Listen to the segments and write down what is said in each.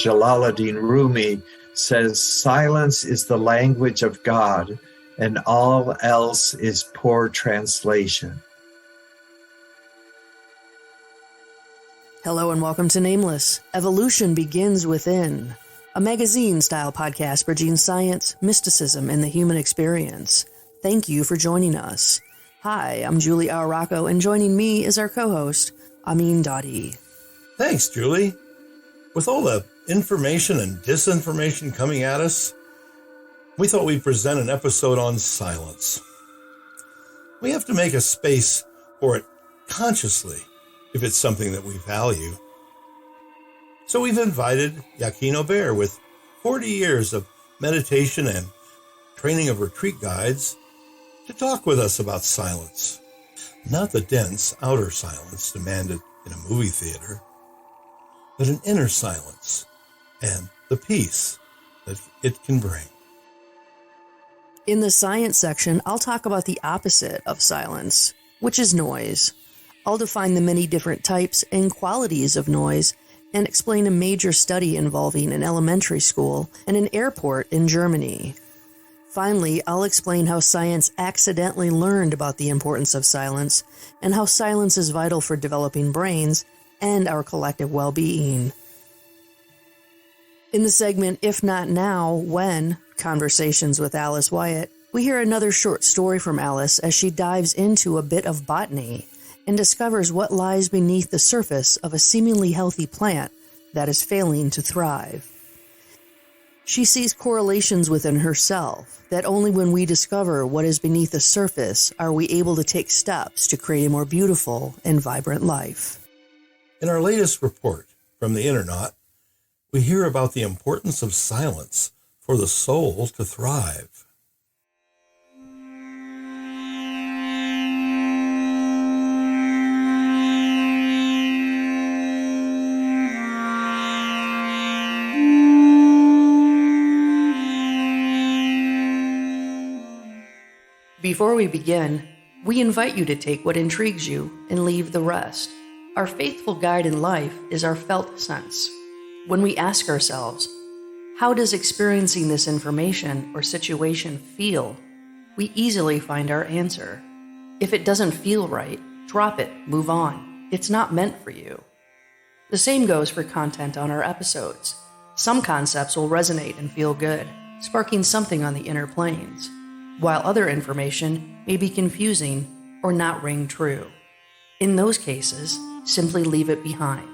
Jalaluddin Rumi says, "Silence is the language of God, and all else is poor translation." Hello and welcome to Nameless. Evolution Begins Within, a magazine-style podcast bridging science, mysticism, and the human experience. Thank you for joining us. Hi, I'm Julie Arrocco, and joining me is our co-host, Amin Dadi. Thanks, Julie. With all the information and disinformation coming at us, we thought we'd present an episode on silence. We have to make a space for it consciously if it's something that we value. So we've invited Yaqin Aubert, with 40 years of meditation and training of retreat guides, to talk with us about silence. Not the dense outer silence demanded in a movie theater, but an inner silence and the peace that it can bring. In the science section, I'll talk about the opposite of silence, which is noise. I'll define the many different types and qualities of noise and explain a major study involving an elementary school and an airport in Germany. Finally, I'll explain how science accidentally learned about the importance of silence and how silence is vital for developing brains and our collective well-being. In the segment If Not Now, When? Conversations with Alice Wyatt, we hear another short story from Alice as she dives into a bit of botany and discovers what lies beneath the surface of a seemingly healthy plant that is failing to thrive. She sees correlations within herself that only when we discover what is beneath the surface are we able to take steps to create a more beautiful and vibrant life. In our latest report from the Innernaut, we hear about the importance of silence for the soul to thrive. Before we begin, we invite you to take what intrigues you and leave the rest. Our faithful guide in life is our felt sense. When we ask ourselves, how does experiencing this information or situation feel? We easily find our answer. If it doesn't feel right, drop it, move on. It's not meant for you. The same goes for content on our episodes. Some concepts will resonate and feel good, sparking something on the inner planes, while other information may be confusing or not ring true. In those cases, simply leave it behind.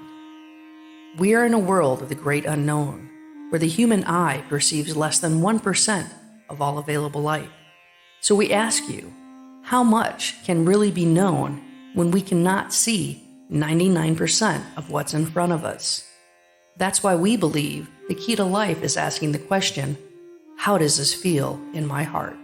We are in a world of the great unknown, where the human eye perceives less than 1% of all available light. So we ask you, how much can really be known when we cannot see 99% of what's in front of us? That's why we believe the key to life is asking the question, how does this feel in my heart?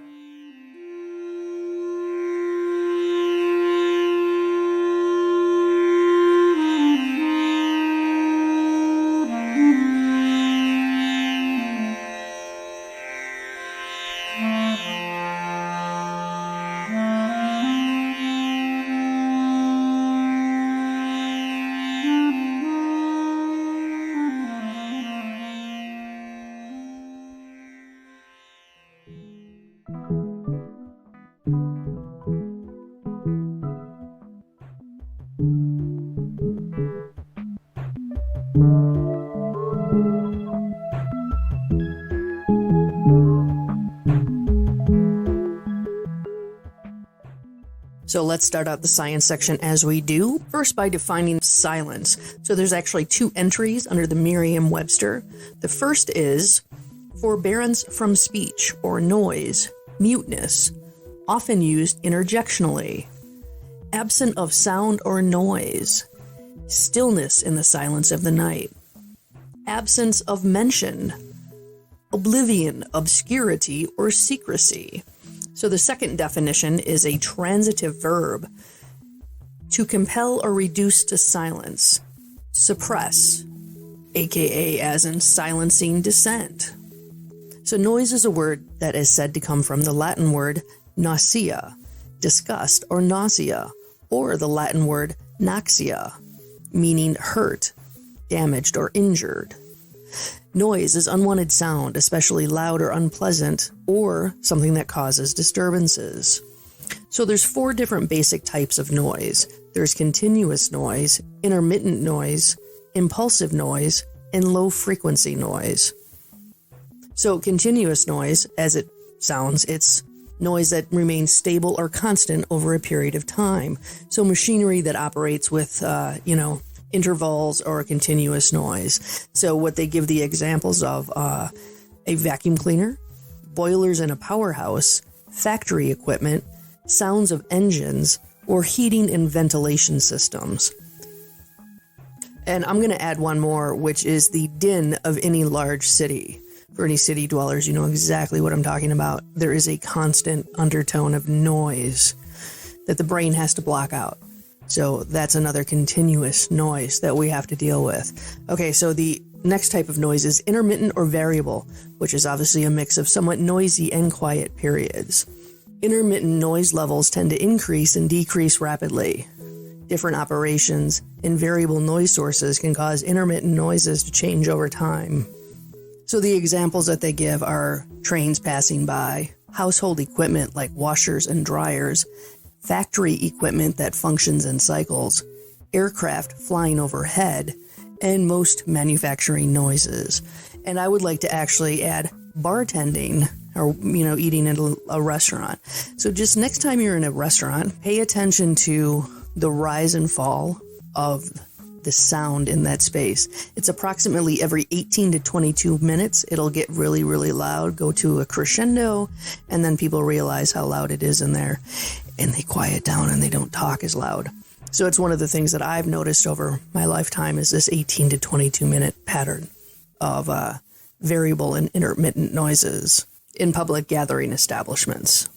So let's start out the science section as we do. First, by defining silence. So there's actually two entries under the Merriam-Webster. The first is forbearance from speech or noise, muteness, often used interjectionally, absent of sound or noise, stillness in the silence of the night, absence of mention, oblivion, obscurity, or secrecy. So the second definition is a transitive verb, to compel or reduce to silence, suppress, aka as in silencing dissent. So noise is a word that is said to come from the Latin word nausea, disgust or nausea, or the Latin word noxia, meaning hurt, damaged, or injured. Noise is unwanted sound, especially loud or unpleasant, or something that causes disturbances. So there's 4 different basic types of noise. There's continuous noise, intermittent noise, impulsive noise, and low-frequency noise. So continuous noise, as it sounds, it's noise that remains stable or constant over a period of time. So machinery that operates with, intervals or continuous noise. So what they give the examples of, a vacuum cleaner, boilers in a powerhouse, factory equipment, sounds of engines, or heating and ventilation systems. And I'm going to add one more, which is the din of any large city. For any city dwellers, you know exactly what I'm talking about. There is a constant undertone of noise that the brain has to block out. So that's another continuous noise that we have to deal with. Okay, so the next type of noise is intermittent or variable, which is obviously a mix of somewhat noisy and quiet periods. Intermittent noise levels tend to increase and decrease rapidly. Different operations and variable noise sources can cause intermittent noises to change over time. So the examples that they give are trains passing by, household equipment like washers and dryers, factory equipment that functions in cycles, aircraft flying overhead, and most manufacturing noises. And I would like to actually add bartending, or, eating in a restaurant. So just next time you're in a restaurant, pay attention to the rise and fall of the sound in that space. It's approximately every 18 to 22 minutes. It'll get really, really loud, go to a crescendo, and then people realize how loud it is in there, and they quiet down and they don't talk as loud. So it's one of the things that I've noticed over my lifetime is this 18 to 22 minute pattern of variable and intermittent noises in public gathering establishments.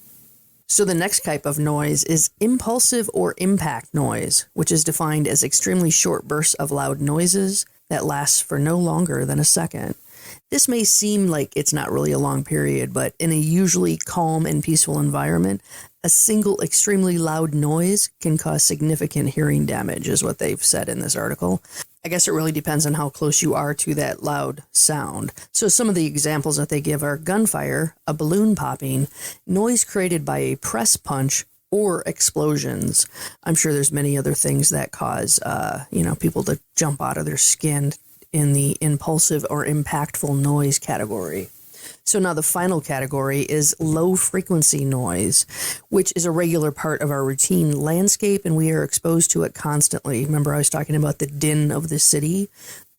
So the next type of noise is impulsive or impact noise, which is defined as extremely short bursts of loud noises that last for no longer than a second. This may seem like it's not really a long period, but in a usually calm and peaceful environment, a single extremely loud noise can cause significant hearing damage, is what they've said in this article. I guess it really depends on how close you are to that loud sound. So some of the examples that they give are gunfire, a balloon popping, noise created by a press punch, or explosions. I'm sure there's many other things that cause, people to jump out of their skin in the impulsive or impactful noise category. So now the final category is low-frequency noise, which is a regular part of our routine landscape, and we are exposed to it constantly. Remember I was talking about the din of the city?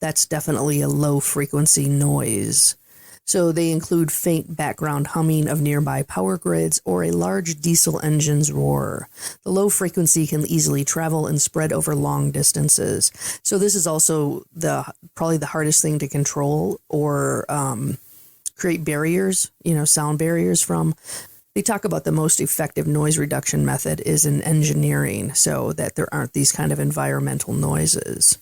That's definitely a low-frequency noise. So they include faint background humming of nearby power grids or a large diesel engine's roar. The low frequency can easily travel and spread over long distances. So this is also probably the hardest thing to control or create barriers, sound barriers from. They talk about the most effective noise reduction method is in engineering so that there aren't these kind of environmental noises.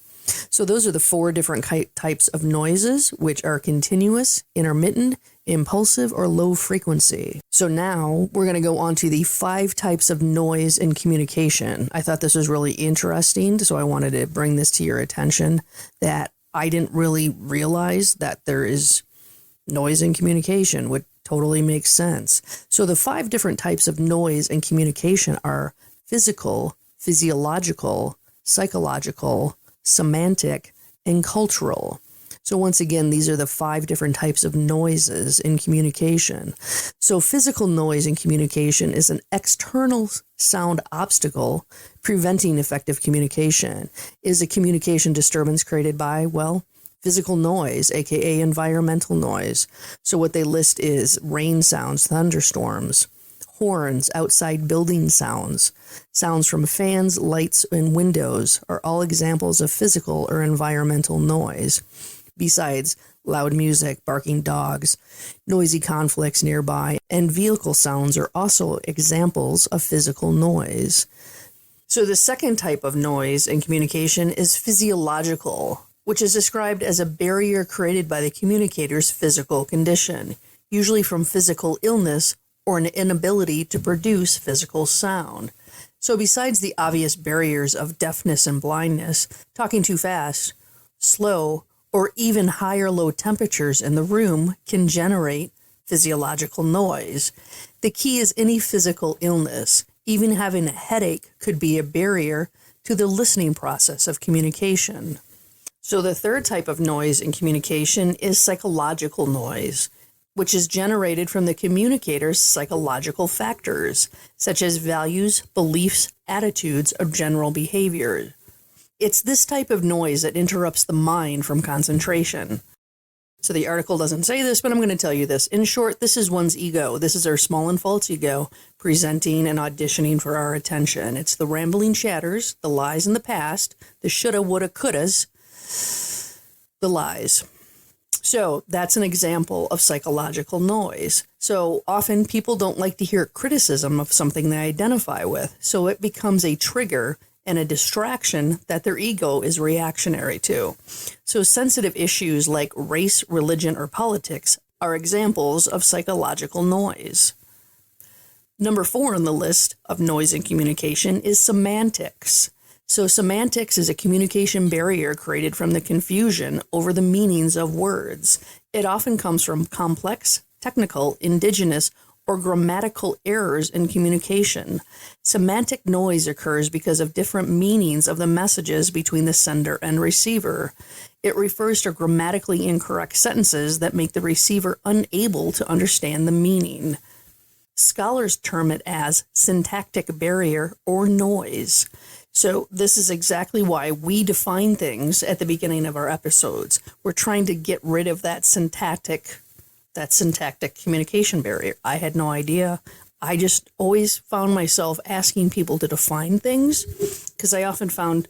So those are the 4 different types of noises, which are continuous, intermittent, impulsive, or low frequency. So now we're going to go on to the 5 types of noise in communication. I thought this was really interesting, so I wanted to bring this to your attention, that I didn't really realize that there is noise in communication, which totally makes sense. So the 5 different types of noise in communication are physical, physiological, psychological, semantic, and cultural. So once again, these are the 5 different types of noises in communication. So physical noise in communication is an external sound obstacle preventing effective communication. Is a communication disturbance created by, physical noise, aka environmental noise. So what they list is rain sounds, thunderstorms, horns, outside building sounds, sounds from fans, lights, and windows are all examples of physical or environmental noise. Besides loud music, barking dogs, noisy conflicts nearby, and vehicle sounds are also examples of physical noise. So the second type of noise in communication is physiological, which is described as a barrier created by the communicator's physical condition, usually from physical illness or an inability to produce physical sound. So besides the obvious barriers of deafness and blindness, talking too fast, slow, or even high or low temperatures in the room can generate physiological noise. The key is any physical illness, even having a headache, could be a barrier to the listening process of communication. So the third type of noise in communication is psychological noise, which is generated from the communicator's psychological factors, such as values, beliefs, attitudes, or general behavior. It's this type of noise that interrupts the mind from concentration. So the article doesn't say this, but I'm going to tell you this. In short, this is one's ego. This is our small and false ego presenting and auditioning for our attention. It's the rambling chatters, the lies in the past, the shoulda, woulda, couldas, the lies. So that's an example of psychological noise. So often people don't like to hear criticism of something they identify with. So it becomes a trigger and a distraction that their ego is reactionary to. So sensitive issues like race, religion, or politics are examples of psychological noise. Number 4 on the list of noise in communication is semantics. So semantics is a communication barrier created from the confusion over the meanings of words. It often comes from complex, technical, indigenous, or grammatical errors in communication. Semantic noise occurs because of different meanings of the messages between the sender and receiver. It refers to grammatically incorrect sentences that make the receiver unable to understand the meaning. Scholars term it as syntactic barrier or noise. So this is exactly why we define things at the beginning of our episodes. We're trying to get rid of that syntactic communication barrier. I had no idea. I just always found myself asking people to define things because I often found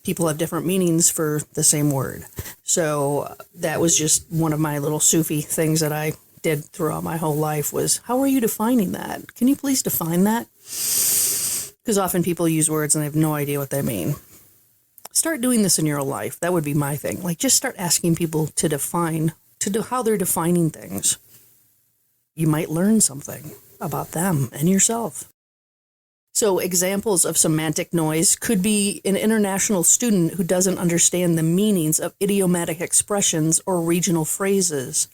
people have different meanings for the same word. So that was just one of my little Sufi things that I did throughout my whole life was, how are you defining that? Can you please define that? Because often people use words and they have no idea what they mean. Start doing this in your life. That would be my thing. Like, just start asking people to define how they're defining things. You might learn something about them and yourself. So examples of semantic noise could be an international student who doesn't understand the meanings of idiomatic expressions or regional phrases.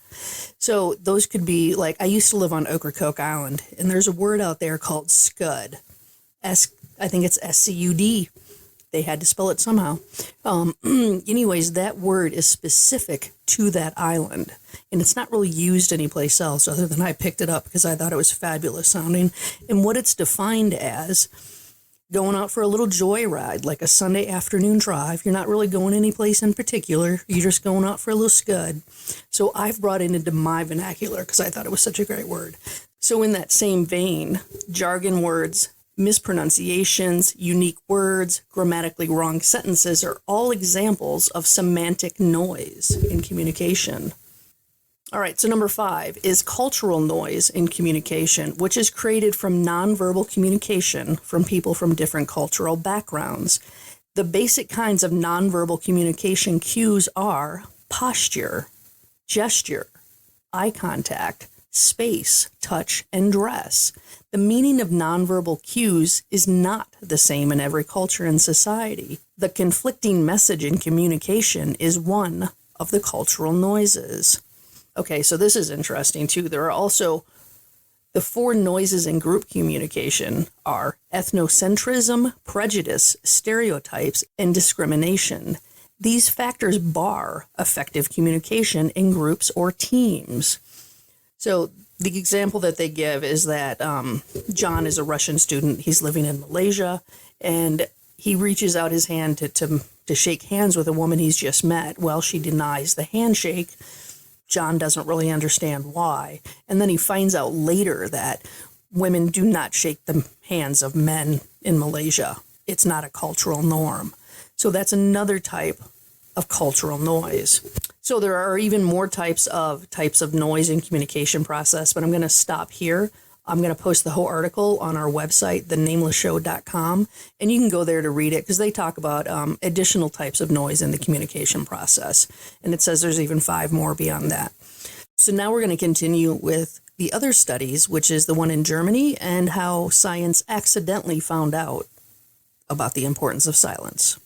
So those could be like, I used to live on Ocracoke Island, and there's a word out there called scud. I think it's SCUD. They had to spell it somehow. Anyways, that word is specific to that island, and it's not really used anyplace else other than I picked it up because I thought it was fabulous sounding. And what it's defined as, going out for a little joyride, like a Sunday afternoon drive. You're not really going anyplace in particular. You're just going out for a little scud. So I've brought it into my vernacular because I thought it was such a great word. So in that same vein, jargon words, mispronunciations, unique words, grammatically wrong sentences are all examples of semantic noise in communication. All right, so number 5 is cultural noise in communication, which is created from nonverbal communication from people from different cultural backgrounds. The basic kinds of nonverbal communication cues are posture, gesture, eye contact, space, touch, and dress. The meaning of nonverbal cues is not the same in every culture and society. The conflicting message in communication is one of the cultural noises. Okay, so this is interesting too. There are also the 4 noises in group communication are ethnocentrism, prejudice, stereotypes, and discrimination. These factors bar effective communication in groups or teams. So the example that they give is that John is a Russian student. He's living in Malaysia, and he reaches out his hand to shake hands with a woman he's just met. Well, she denies the handshake. John doesn't really understand why. And then he finds out later that women do not shake the hands of men in Malaysia. It's not a cultural norm. So that's another type of cultural noise. So there are even more types of noise in communication process, but I'm going to stop here. I'm going to post the whole article on our website, thenamelessshow.com, and you can go there to read it because they talk about additional types of noise in the communication process. And it says there's even 5 more beyond that. So now we're going to continue with the other studies, which is the one in Germany and how science accidentally found out about the importance of silence.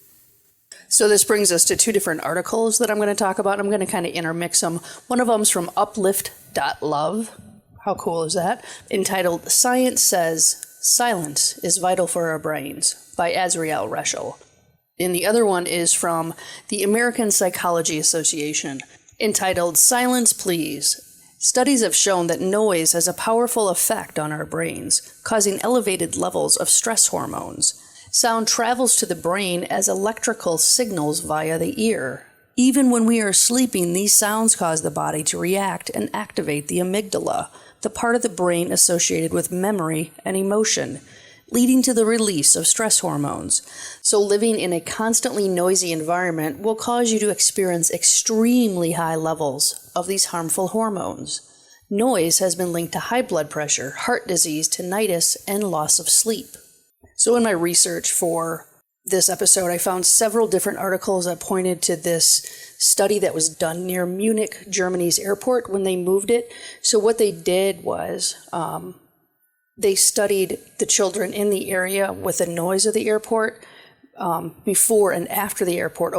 So this brings us to two different articles that I'm going to talk about. I'm going to kind of intermix them. One of them's from uplift.love. How cool is that? Entitled, Science Says Silence is Vital for Our Brains by Azriel Reschel. And the other one is from the American Psychology Association, entitled, Silence Please. Studies have shown that noise has a powerful effect on our brains, causing elevated levels of stress hormones. Sound travels to the brain as electrical signals via the ear. Even when we are sleeping, these sounds cause the body to react and activate the amygdala, the part of the brain associated with memory and emotion, leading to the release of stress hormones. So living in a constantly noisy environment will cause you to experience extremely high levels of these harmful hormones. Noise has been linked to high blood pressure, heart disease, tinnitus, and loss of sleep. So in my research for this episode, I found several different articles that pointed to this study that was done near Munich, Germany's airport when they moved it. So what they did was they studied the children in the area with the noise of the airport before and after the airport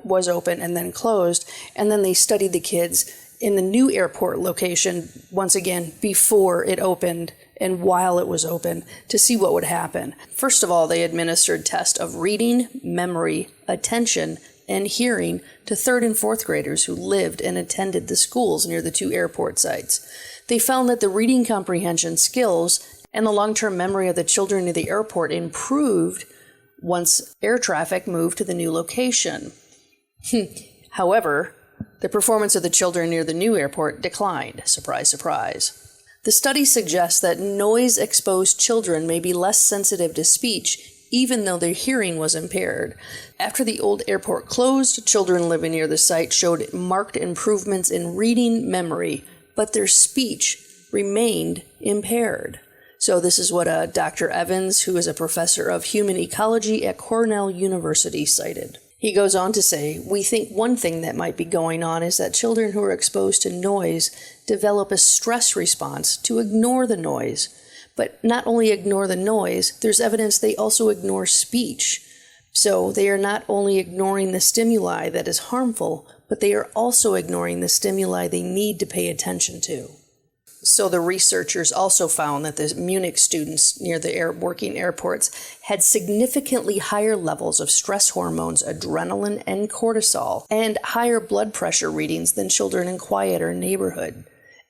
was open and then closed. And then they studied the kids in the new airport location, once again, before it opened and while it was open, to see what would happen. First of all, they administered tests of reading, memory, attention, and hearing to 3rd and 4th graders who lived and attended the schools near the two airport sites. They found that the reading comprehension skills and the long-term memory of the children near the airport improved once air traffic moved to the new location. However, the performance of the children near the new airport declined. Surprise, surprise. The study suggests that noise-exposed children may be less sensitive to speech, even though their hearing was impaired. After the old airport closed, children living near the site showed marked improvements in reading memory, but their speech remained impaired. So this is what Dr. Evans, who is a professor of human ecology at Cornell University, cited. He goes on to say, we think one thing that might be going on is that children who are exposed to noise develop a stress response to ignore the noise. But not only ignore the noise, there's evidence they also ignore speech. So they are not only ignoring the stimuli that is harmful, but they are also ignoring the stimuli they need to pay attention to. So the researchers also found that the Munich students near the working airports had significantly higher levels of stress hormones, adrenaline and cortisol, and higher blood pressure readings than children in quieter neighborhood.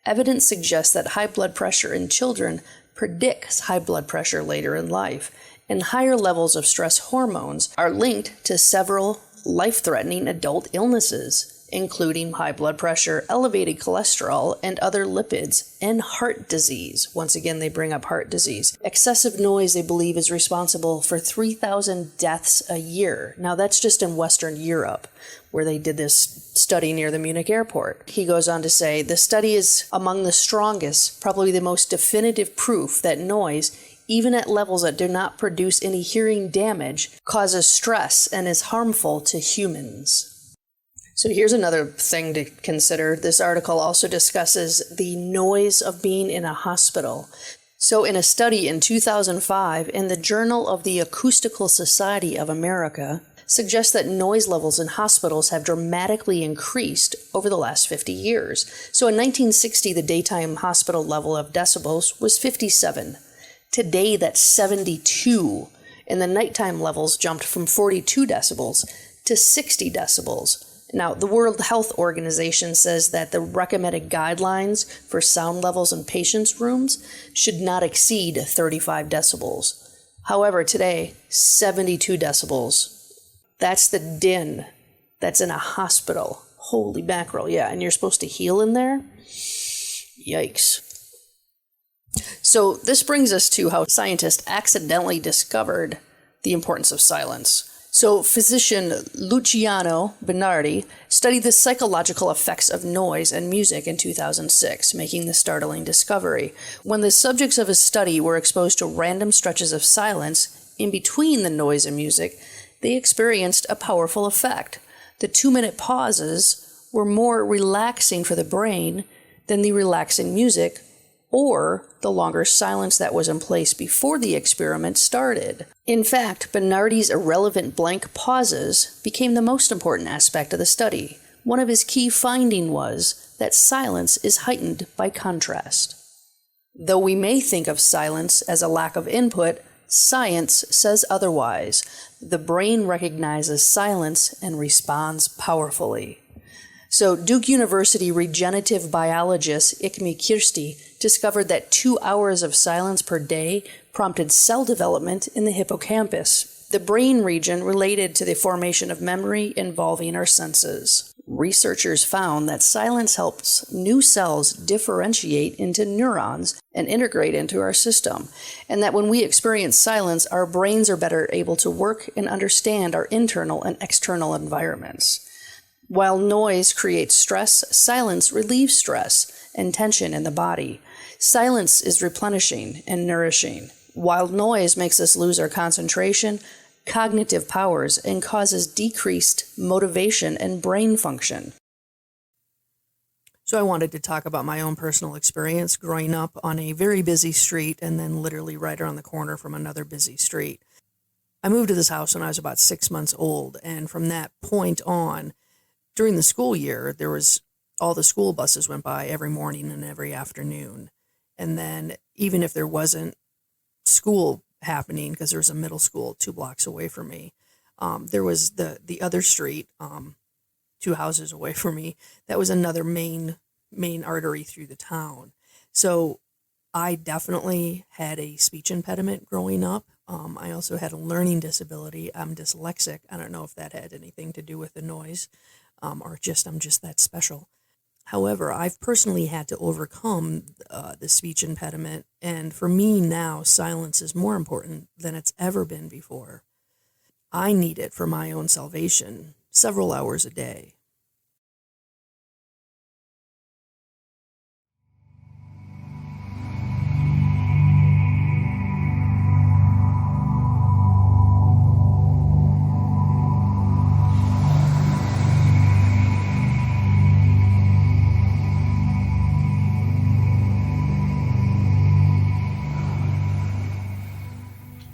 Evidence suggests that high blood pressure in children predicts high blood pressure later in life, and higher levels of stress hormones are linked to several life-threatening adult illnesses, including high blood pressure, elevated cholesterol, and other lipids, and heart disease. Once again, they bring up heart disease. Excessive noise, they believe, is responsible for 3,000 deaths a year. Now, that's just in Western Europe, where they did this study near the Munich airport. He goes on to say, the study is among the strongest, probably the most definitive proof that noise, even at levels that do not produce any hearing damage, causes stress and is harmful to humans. So here's another thing to consider. This article also discusses the noise of being in a hospital. So in a study in 2005 in the Journal of the Acoustical Society of America, suggests that noise levels in hospitals have dramatically increased over the last 50 years. So in 1960, the daytime hospital level of decibels was 57. Today, that's 72. And the nighttime levels jumped from 42 decibels to 60 decibels. Now, the World Health Organization says that the recommended guidelines for sound levels in patients' rooms should not exceed 35 decibels. However, today, 72 decibels. That's the din that's in a hospital. Holy mackerel, yeah, and you're supposed to heal in there? Yikes. So this brings us to how scientists accidentally discovered the importance of silence. So physician Luciano Bernardi studied the psychological effects of noise and music in 2006, making the startling discovery. When the subjects of his study were exposed to random stretches of silence in between the noise and music, they experienced a powerful effect. The 2-minute pauses were more relaxing for the brain than the relaxing music or the longer silence that was in place before the experiment started. In fact, Bernardi's irrelevant blank pauses became the most important aspect of the study. One of his key findings was that silence is heightened by contrast. Though we may think of silence as a lack of input, science says otherwise. The brain recognizes silence and responds powerfully. So Duke University regenerative biologist Ikmi Kirsti discovered that 2 hours of silence per day prompted cell development in the hippocampus, the brain region related to the formation of memory involving our senses. Researchers found that silence helps new cells differentiate into neurons and integrate into our system, and that when we experience silence, our brains are better able to work and understand our internal and external environments. While noise creates stress, silence relieves stress and tension in the body. Silence is replenishing and nourishing. While noise makes us lose our concentration, cognitive powers, and causes decreased motivation and brain function. So I wanted to talk about my own personal experience growing up on a very busy street and then literally right around the corner from another busy street. I moved to this house when I was about 6 months old, and from that point on, during the school year, there was all the school buses went by every morning and every afternoon. And then even if there wasn't school happening, because there was a middle school 2 blocks away from me, there was the other street, 2 houses away from me, that was another main artery through the town. So I definitely had a speech impediment growing up. I also had a learning disability. I'm dyslexic. I don't know if that had anything to do with the noise, or I'm just that special. However, I've personally had to overcome the speech impediment, and for me now, silence is more important than it's ever been before. I need it for my own salvation, several hours a day.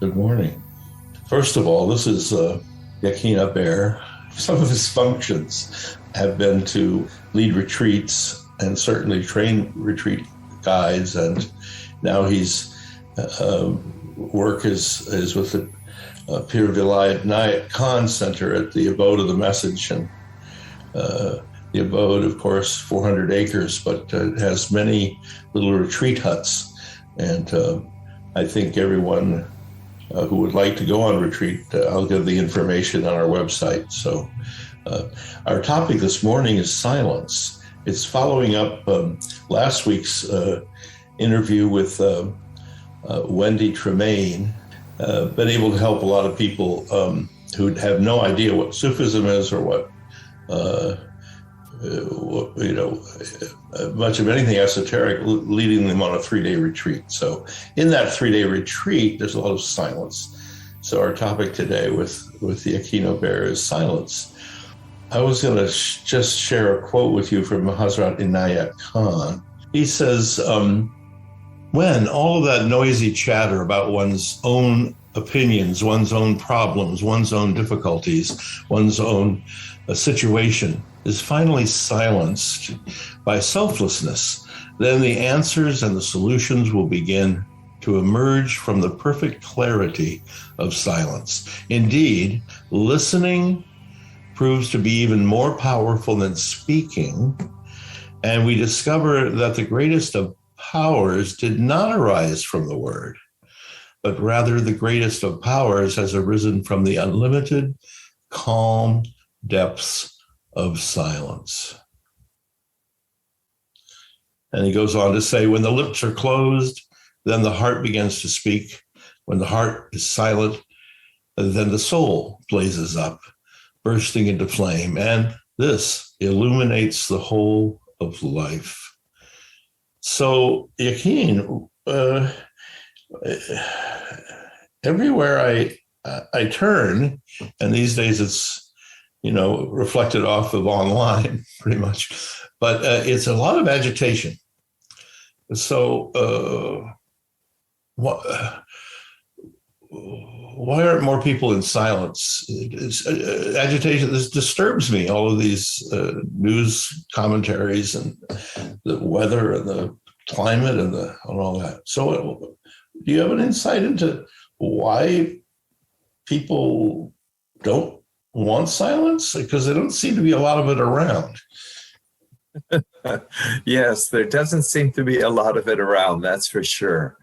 Good morning. First of all, this is Yaqin Aubert. Some of his functions have been to lead retreats and certainly train retreat guides, and now he's work is with the Pir Vilayat Khan Center at the Abode of the Message, and the Abode, of course, 400 acres, but it has many little retreat huts, and I think everyone who would like to go on retreat, I'll give the information on our website. So our topic this morning is silence. It's following up last week's interview with Wendy Tremaine, been able to help a lot of people who have no idea what Sufism is or what much of anything esoteric, leading them on a 3-day retreat. So in that 3-day retreat, there's a lot of silence. So our topic today with Yaqin Aubert is silence. I was going to just share a quote with you from Hazrat Inayat Khan. He says, when all of that noisy chatter about one's own opinions, one's own problems, one's own difficulties, one's own situation is finally silenced by selflessness, then the answers and the solutions will begin to emerge from the perfect clarity of silence. Indeed, listening proves to be even more powerful than speaking, and we discover that the greatest of powers did not arise from the word, but rather the greatest of powers has arisen from the unlimited, calm depths of silence. And he goes on to say, when the lips are closed, then the heart begins to speak. When the heart is silent, then the soul blazes up, bursting into flame. And this illuminates the whole of life. So, Yaqin, everywhere I turn, and these days it's reflected off of online pretty much, but it's a lot of agitation. So, why aren't more people in silence? Agitation, this disturbs me, all of these news commentaries and the weather and the climate and all that. So do you have an insight into why people don't want silence? Because there don't seem to be a lot of it around. Yes, there doesn't seem to be a lot of it around, that's for sure.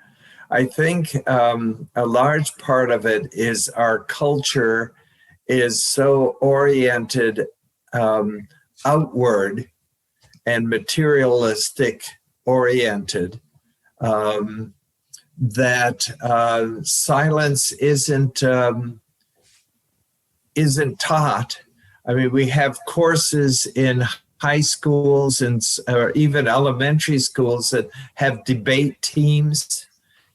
I think a large part of it is our culture is so oriented outward and materialistic oriented that silence isn't taught. I mean, we have courses in high schools and or even elementary schools that have debate teams,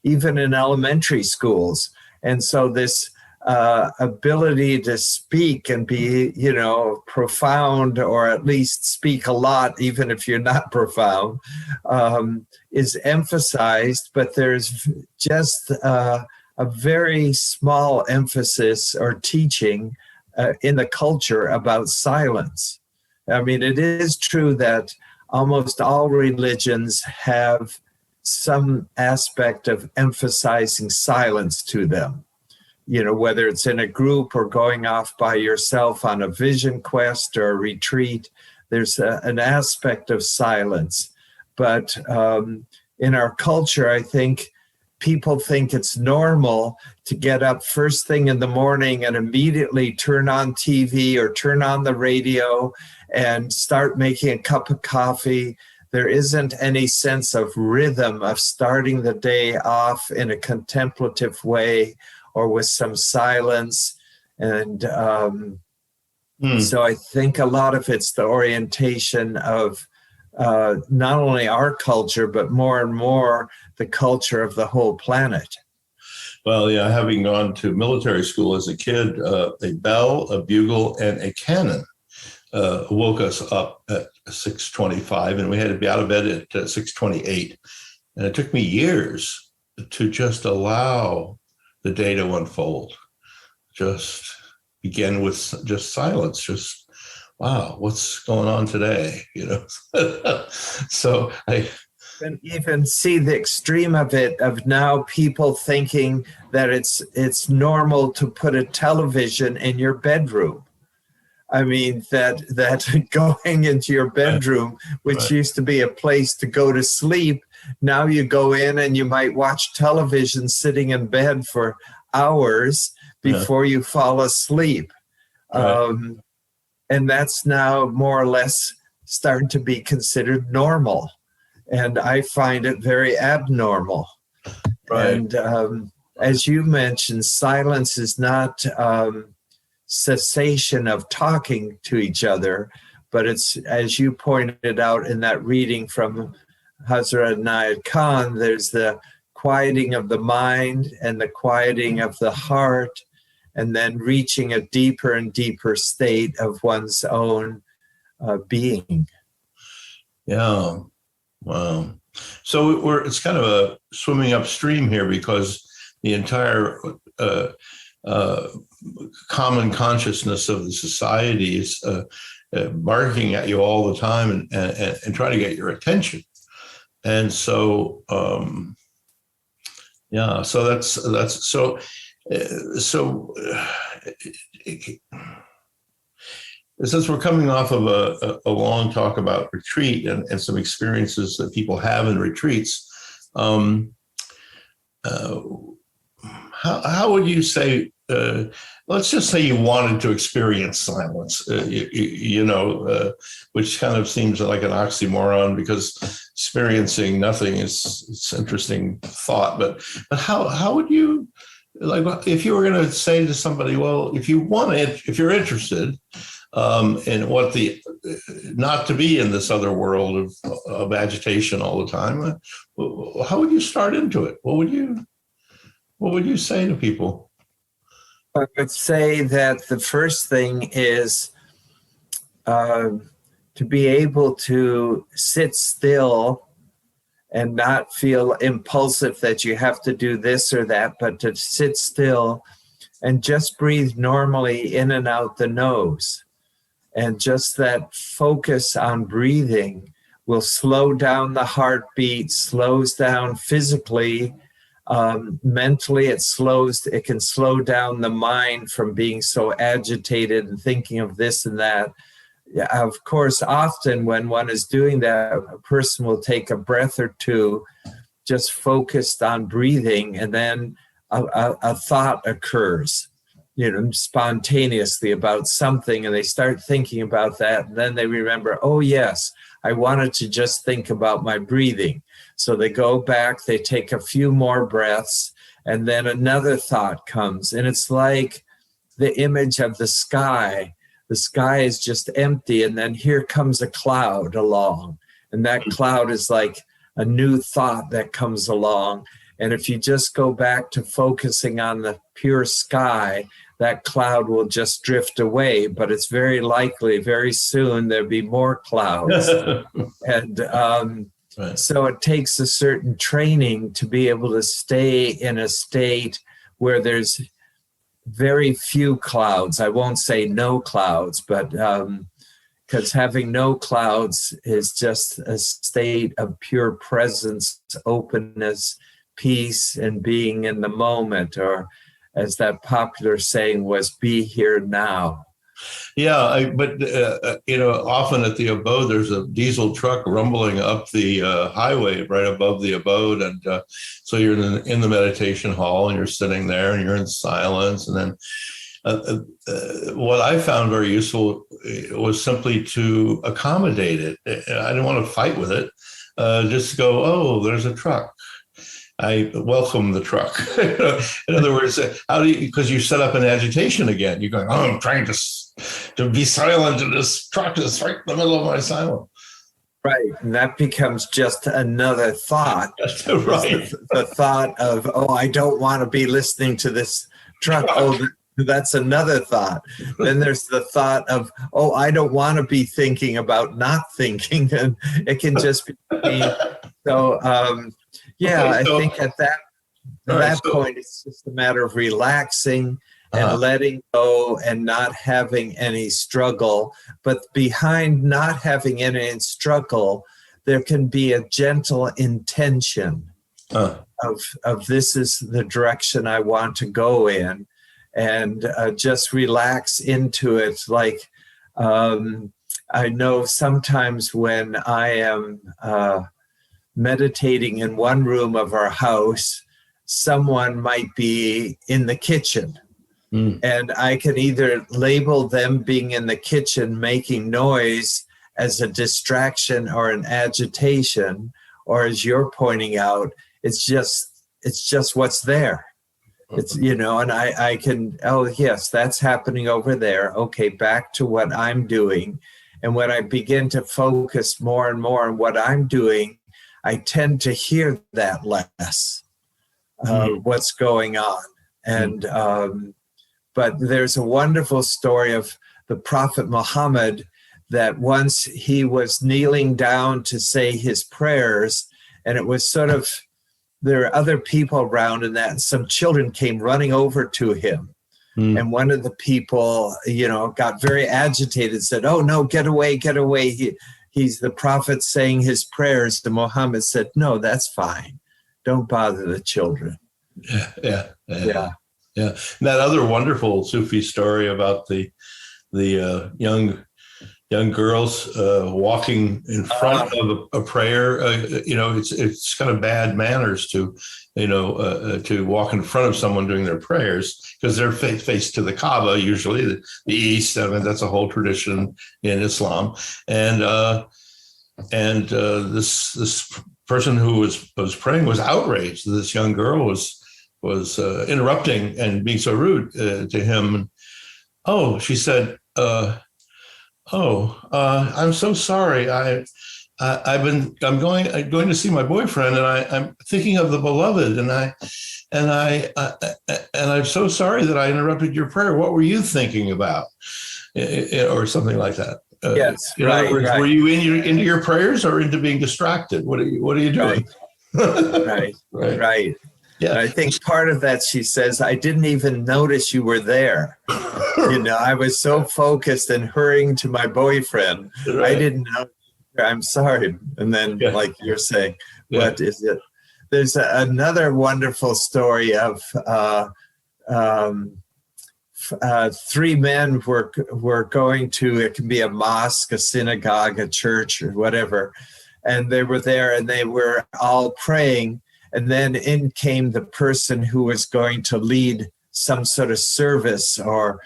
even in elementary schools. And so this ability to speak and be, profound, or at least speak a lot, even if you're not profound, is emphasized, but there's just a very small emphasis or teaching in the culture about silence. I mean, it is true that almost all religions have some aspect of emphasizing silence to them. Whether it's in a group or going off by yourself on a vision quest or a retreat, there's an aspect of silence. But in our culture, I think people think it's normal to get up first thing in the morning and immediately turn on TV or turn on the radio and start making a cup of coffee. There isn't any sense of rhythm of starting the day off in a contemplative way or with some silence. And so I think a lot of it's the orientation of not only our culture, but more and more the culture of the whole planet. Well, yeah, having gone to military school as a kid, a bell, a bugle, and a cannon woke us up at 6:25, and we had to be out of bed at 6:28. And it took me years to just allow the day to unfold. Just begin with just silence, just, wow, what's going on today? So I can even see the extreme of it, of now people thinking that it's normal to put a television in your bedroom. I mean, that going into your bedroom, which used to be a place to go to sleep, now you go in and you might watch television sitting in bed for hours before you fall asleep. And that's now more or less starting to be considered normal. And I find it very abnormal. Right. And as you mentioned, silence is not cessation of talking to each other, but it's, as you pointed out in that reading from Hazrat Inayat Khan, there's the quieting of the mind and the quieting of the heart, and then reaching a deeper and deeper state of one's own being. Yeah. Wow. So it's kind of a swimming upstream here, because the entire common consciousness of the society is barking at you all the time and trying to get your attention. And so, so that's so. Since we're coming off of a long talk about retreat and some experiences that people have in retreats, how would you say, let's just say you wanted to experience silence, which kind of seems like an oxymoron, because experiencing nothing it's an interesting thought. But how would you, like, if you were going to say to somebody, well, if you're interested in what not to be in this other world of agitation all the time, how would you start into it? What would you say to people? I would say that the first thing is to be able to sit still and not feel impulsive that you have to do this or that, but to sit still and just breathe normally in and out the nose. And just that focus on breathing will slow down the heartbeat, slows down physically, mentally it can slow down the mind from being so agitated and thinking of this and that. Yeah, of course, often when one is doing that, a person will take a breath or two just focused on breathing, and then a thought occurs, spontaneously about something, and they start thinking about that, and then they remember, oh yes, I wanted to just think about my breathing. So they go back, they take a few more breaths, and then another thought comes, and it's like the image of the sky. The sky is just empty, and then here comes a cloud along, and that cloud is like a new thought that comes along. And if you just go back to focusing on the pure sky, that cloud will just drift away, but it's very likely very soon there'll be more clouds. And Right. so it takes a certain training to be able to stay in a state where there's very few clouds. I won't say no clouds, but because having no clouds is just a state of pure presence, openness, peace, and being in the moment, or as that popular saying was, be here now. Yeah, but often at the abode, there's a diesel truck rumbling up the highway right above the abode, and so you're in the meditation hall, and you're sitting there, and you're in silence. And then what I found very useful was simply to accommodate it. I didn't want to fight with it. Just go, oh, there's a truck. I welcome the truck. In other words, how do you, because you set up an agitation again. You're going, oh, I'm trying to be silent, and this truck is right in the middle of my silence. Right. And that becomes just another thought. Right. The thought of, oh, I don't want to be listening to this truck. Oh, that's another thought. Then there's the thought of, oh, I don't want to be thinking about not thinking. And it can just be so. I think at that point, it's just a matter of relaxing and letting go and not having any struggle. But behind not having any struggle, there can be a gentle intention of this is the direction I want to go in, and just relax into it. Like I know sometimes when I am meditating in one room of our house, someone might be in the kitchen. And I can either label them being in the kitchen making noise as a distraction or an agitation, or as you're pointing out, it's just what's there. It's, and I can, oh yes, that's happening over there. Okay, back to what I'm doing. And when I begin to focus more and more on what I'm doing, I tend to hear that less, what's going on. And, but there's a wonderful story of the Prophet Muhammad that once he was kneeling down to say his prayers, and it was sort of, there are other people around, and that some children came running over to him. And one of the people, got very agitated, said, oh no, get away, get away. He's the prophet saying his prayers. To Muhammad said, no, that's fine. Don't bother the children. Yeah. And that other wonderful Sufi story about the young girls walking in front of a prayer. It's kind of bad manners to walk in front of someone doing their prayers, because they're face to the Kaaba, usually the east. I mean, that's a whole tradition in Islam. And this person who was praying was outraged. This young girl was interrupting and being so rude to him. Oh, she said, I'm so sorry. I'm going to see my boyfriend, and I'm thinking of the beloved, and I'm so sorry that I interrupted your prayer. What were you thinking about? Or something like that. Yes, In other words, right. were you into your prayers or into being distracted? What are you doing? Right, Right. right. Yeah. And I think part of that, she says, I didn't even notice you were there. I was so focused and hurrying to my boyfriend. Right. I didn't know. I'm sorry. And then, Yeah. like you're saying, Yeah. what is it? There's another wonderful story of three men were going to, it can be a mosque, a synagogue, a church, or whatever. And they were there and they were all praying. And then in came the person who was going to lead some sort of service, or,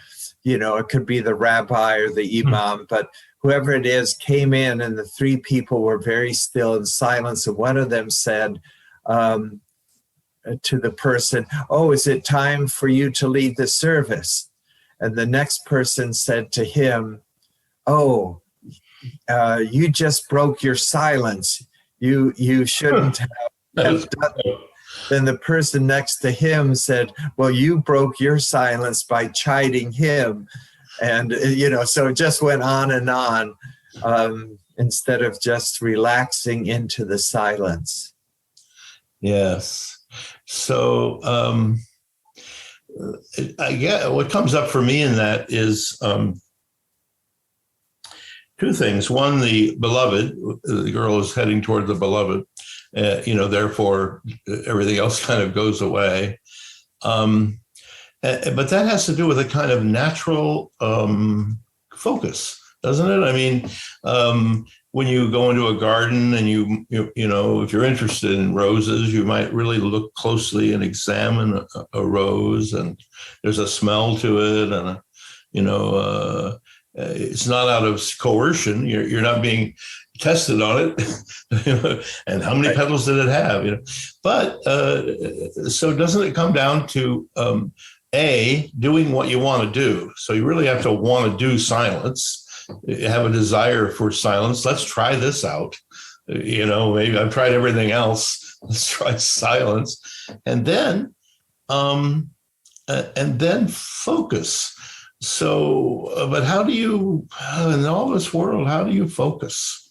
it could be the rabbi or the imam, but whoever it is came in, and the three people were very still in silence. And one of them said to the person, "Oh, is it time for you to lead the service?" And the next person said to him, "Oh, you just broke your silence. You shouldn't have done." Then the person next to him said, "Well, you broke your silence by chiding him." And, so it just went on and on, instead of just relaxing into the silence. Yes. So I get what comes up for me in that is two things. One, the beloved, the girl is heading toward the beloved, therefore everything else kind of goes away. But that has to do with a kind of natural focus, doesn't it? I mean, when you go into a garden and if you're interested in roses, you might really look closely and examine a rose, and there's a smell to it, and it's not out of coercion. You're not being tested on it, and how many petals did it have? But so doesn't it come down to doing what you want to do? So you really have to want to do silence, have a desire for silence. Let's try this out. Maybe I've tried everything else. Let's try silence, and then focus. So, but how do you, in all this world, how do you focus?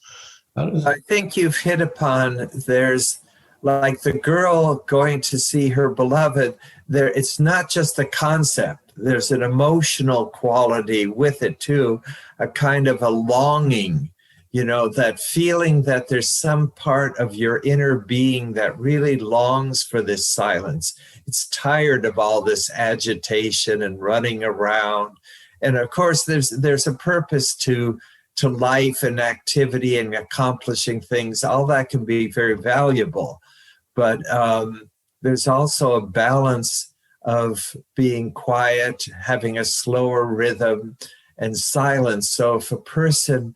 I think you've hit upon, there's like the girl going to see her beloved there. It's not just a concept. There's an emotional quality with it too, a kind of a longing, that feeling that there's some part of your inner being that really longs for this silence. It's tired of all this agitation and running around. And of course, there's a purpose to life and activity and accomplishing things. All that can be very valuable. But there's also a balance of being quiet, having a slower rhythm, and silence. So if a person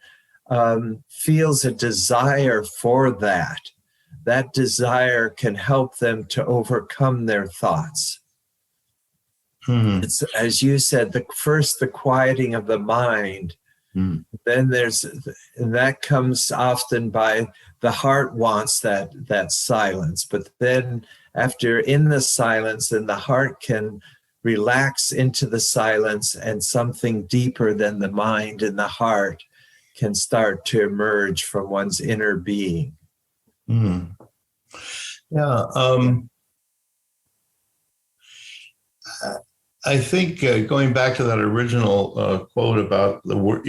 feels a desire for that desire can help them to overcome their thoughts. It's, as you said, the quieting of the mind. Then that comes often by the heart wants that silence. But then after in the silence, then the heart can relax into the silence, and something deeper than the mind and the heart can start to emerge from one's inner being. Yeah. I think going back to that original quote about the word,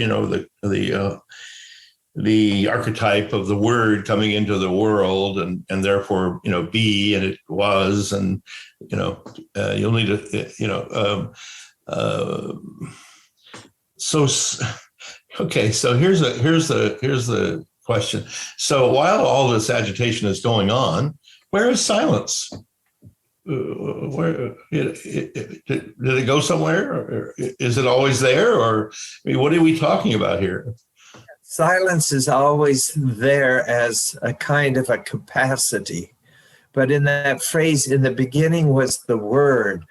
the archetype of the word coming into the world, and therefore be, and it was, and you'll need to okay. So here's the question. So while all this agitation is going on, where is silence? Where did it go somewhere, or is it always there, or what are we talking about here? Silence is always there as a kind of a capacity, but in that phrase, in the beginning was the word,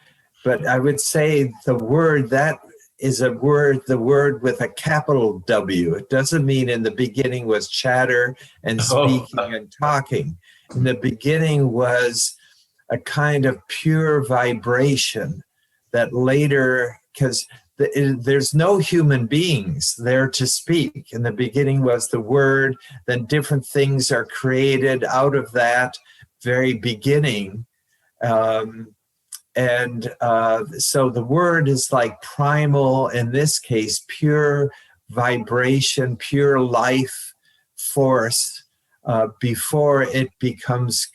but I would say the word, that is the word with a capital W. It doesn't mean in the beginning was chatter and speaking and talking. In the beginning was a kind of pure vibration that later, because there's no human beings there to speak. In the beginning was the Word, then different things are created out of that very beginning. So the Word is like primal, in this case, pure vibration, pure life force, before it becomes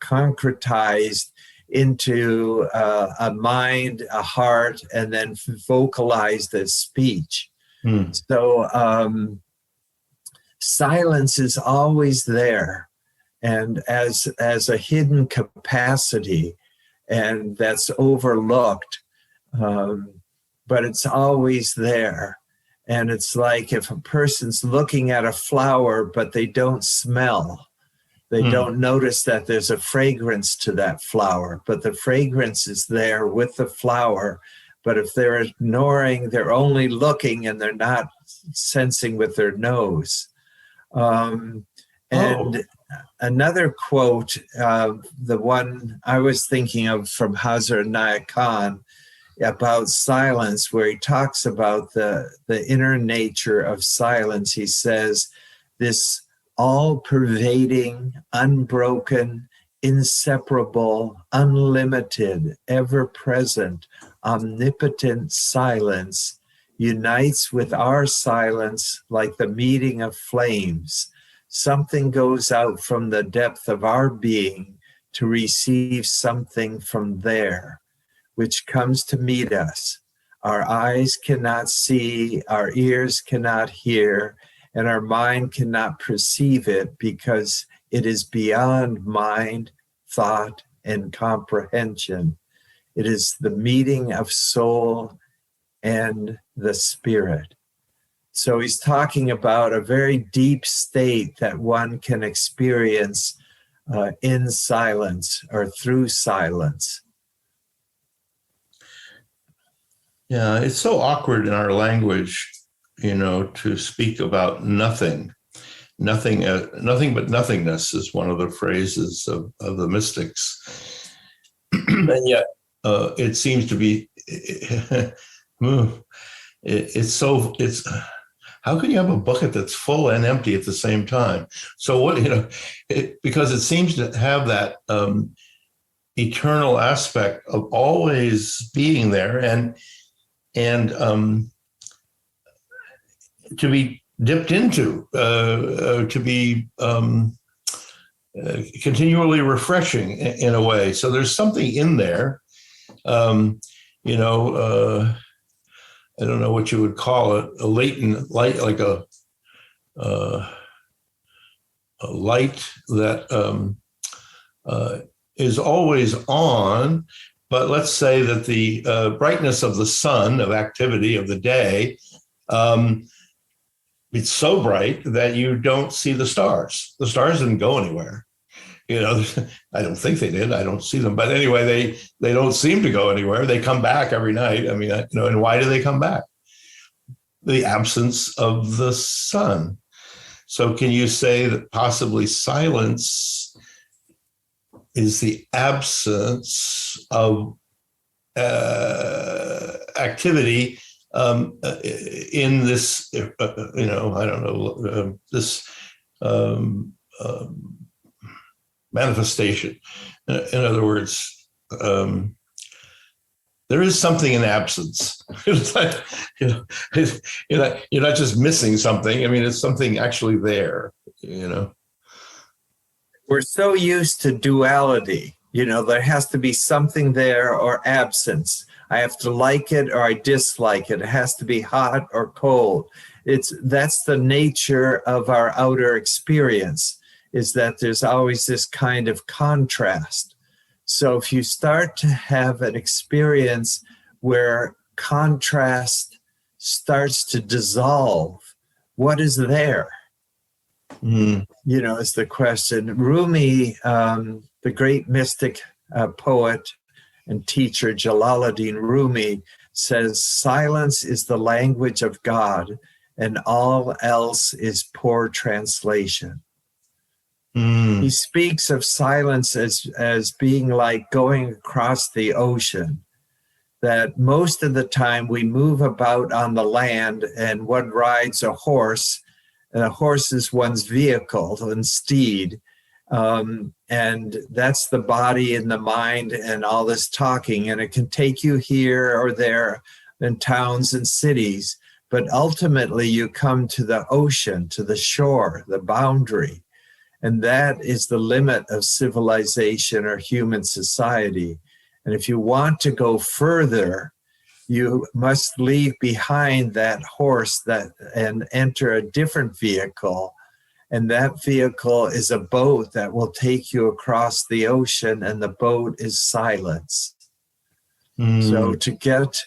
concretized into a mind, a heart, and then vocalized as speech. So silence is always there, and as a hidden capacity, and that's overlooked, but it's always there. And it's like if a person's looking at a flower, but they don't smell, they don't notice that there's a fragrance to that flower, but the fragrance is there with the flower. But if they're ignoring, they're only looking and they're not sensing with their nose. Another quote, the one I was thinking of from Hazrat Naya Khan about silence, where he talks about the inner nature of silence. He says, this all-pervading, unbroken, inseparable, unlimited, ever-present, omnipotent silence unites with our silence like the meeting of flames. Something goes out from the depth of our being to receive something from there, which comes to meet us. Our eyes cannot see, our ears cannot hear, and our mind cannot perceive it because it is beyond mind, thought, and comprehension. It is the meeting of soul and the spirit. So he's talking about a very deep state that one can experience in silence or through silence. Yeah, it's so awkward in our language, to speak about nothing. Nothing but nothingness is one of the phrases of the mystics. And yet it seems to be, how can you have a bucket that's full and empty at the same time? So because it seems to have that eternal aspect of always being there and to be dipped into, to be continually refreshing in a way. So there's something in there, I don't know what you would call it, a latent light, like a light that is always on. But let's say that the brightness of the sun, of activity of the day, it's so bright that you don't see the stars. The stars didn't go anywhere. I don't think they did. I don't see them. But anyway, they don't seem to go anywhere. They come back every night. I mean, and why do they come back? The absence of the sun. So can you say that possibly silence is the absence of activity in this, this manifestation? In other words, there is something in absence. It's like, you're not just missing something. I mean, it's something actually there, We're so used to duality. There has to be something there or absence. I have to like it or I dislike it. It has to be hot or cold. That's the nature of our outer experience, is that there's always this kind of contrast. So if you start to have an experience where contrast starts to dissolve, what is there? Is the question. Rumi, the great mystic poet and teacher Jalaluddin Rumi, says silence is the language of God and all else is poor translation. He speaks of silence as being like going across the ocean. that most of the time we move about on the land and one rides a horse, and a horse is one's vehicle and steed. And that's the body and the mind and all this talking, and it can take you here or there in towns and cities, but ultimately you come to the ocean, to the shore, the boundary, and that is the limit of civilization or human society. And if you want to go further, you must leave behind that horse and enter a different vehicle. And that vehicle is a boat that will take you across the ocean, and the boat is silence. So to get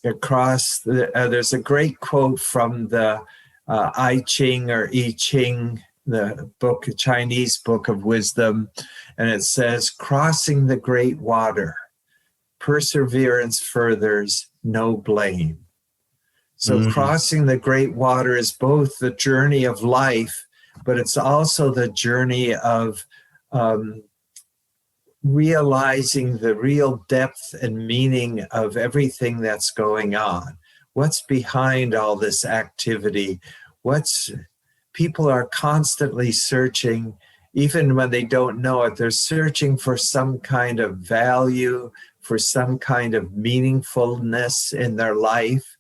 across, there's a great quote from the I Ching or I Ching, the book, a Chinese book of wisdom, and it says, crossing the great water, perseverance furthers, no blame. So crossing the great water is both the journey of life, but it's also the journey of realizing the real depth and meaning of everything that's going on. What's behind all this activity? People are constantly searching, even when they don't know it, they're searching for some kind of value, for some kind of meaningfulness in their life.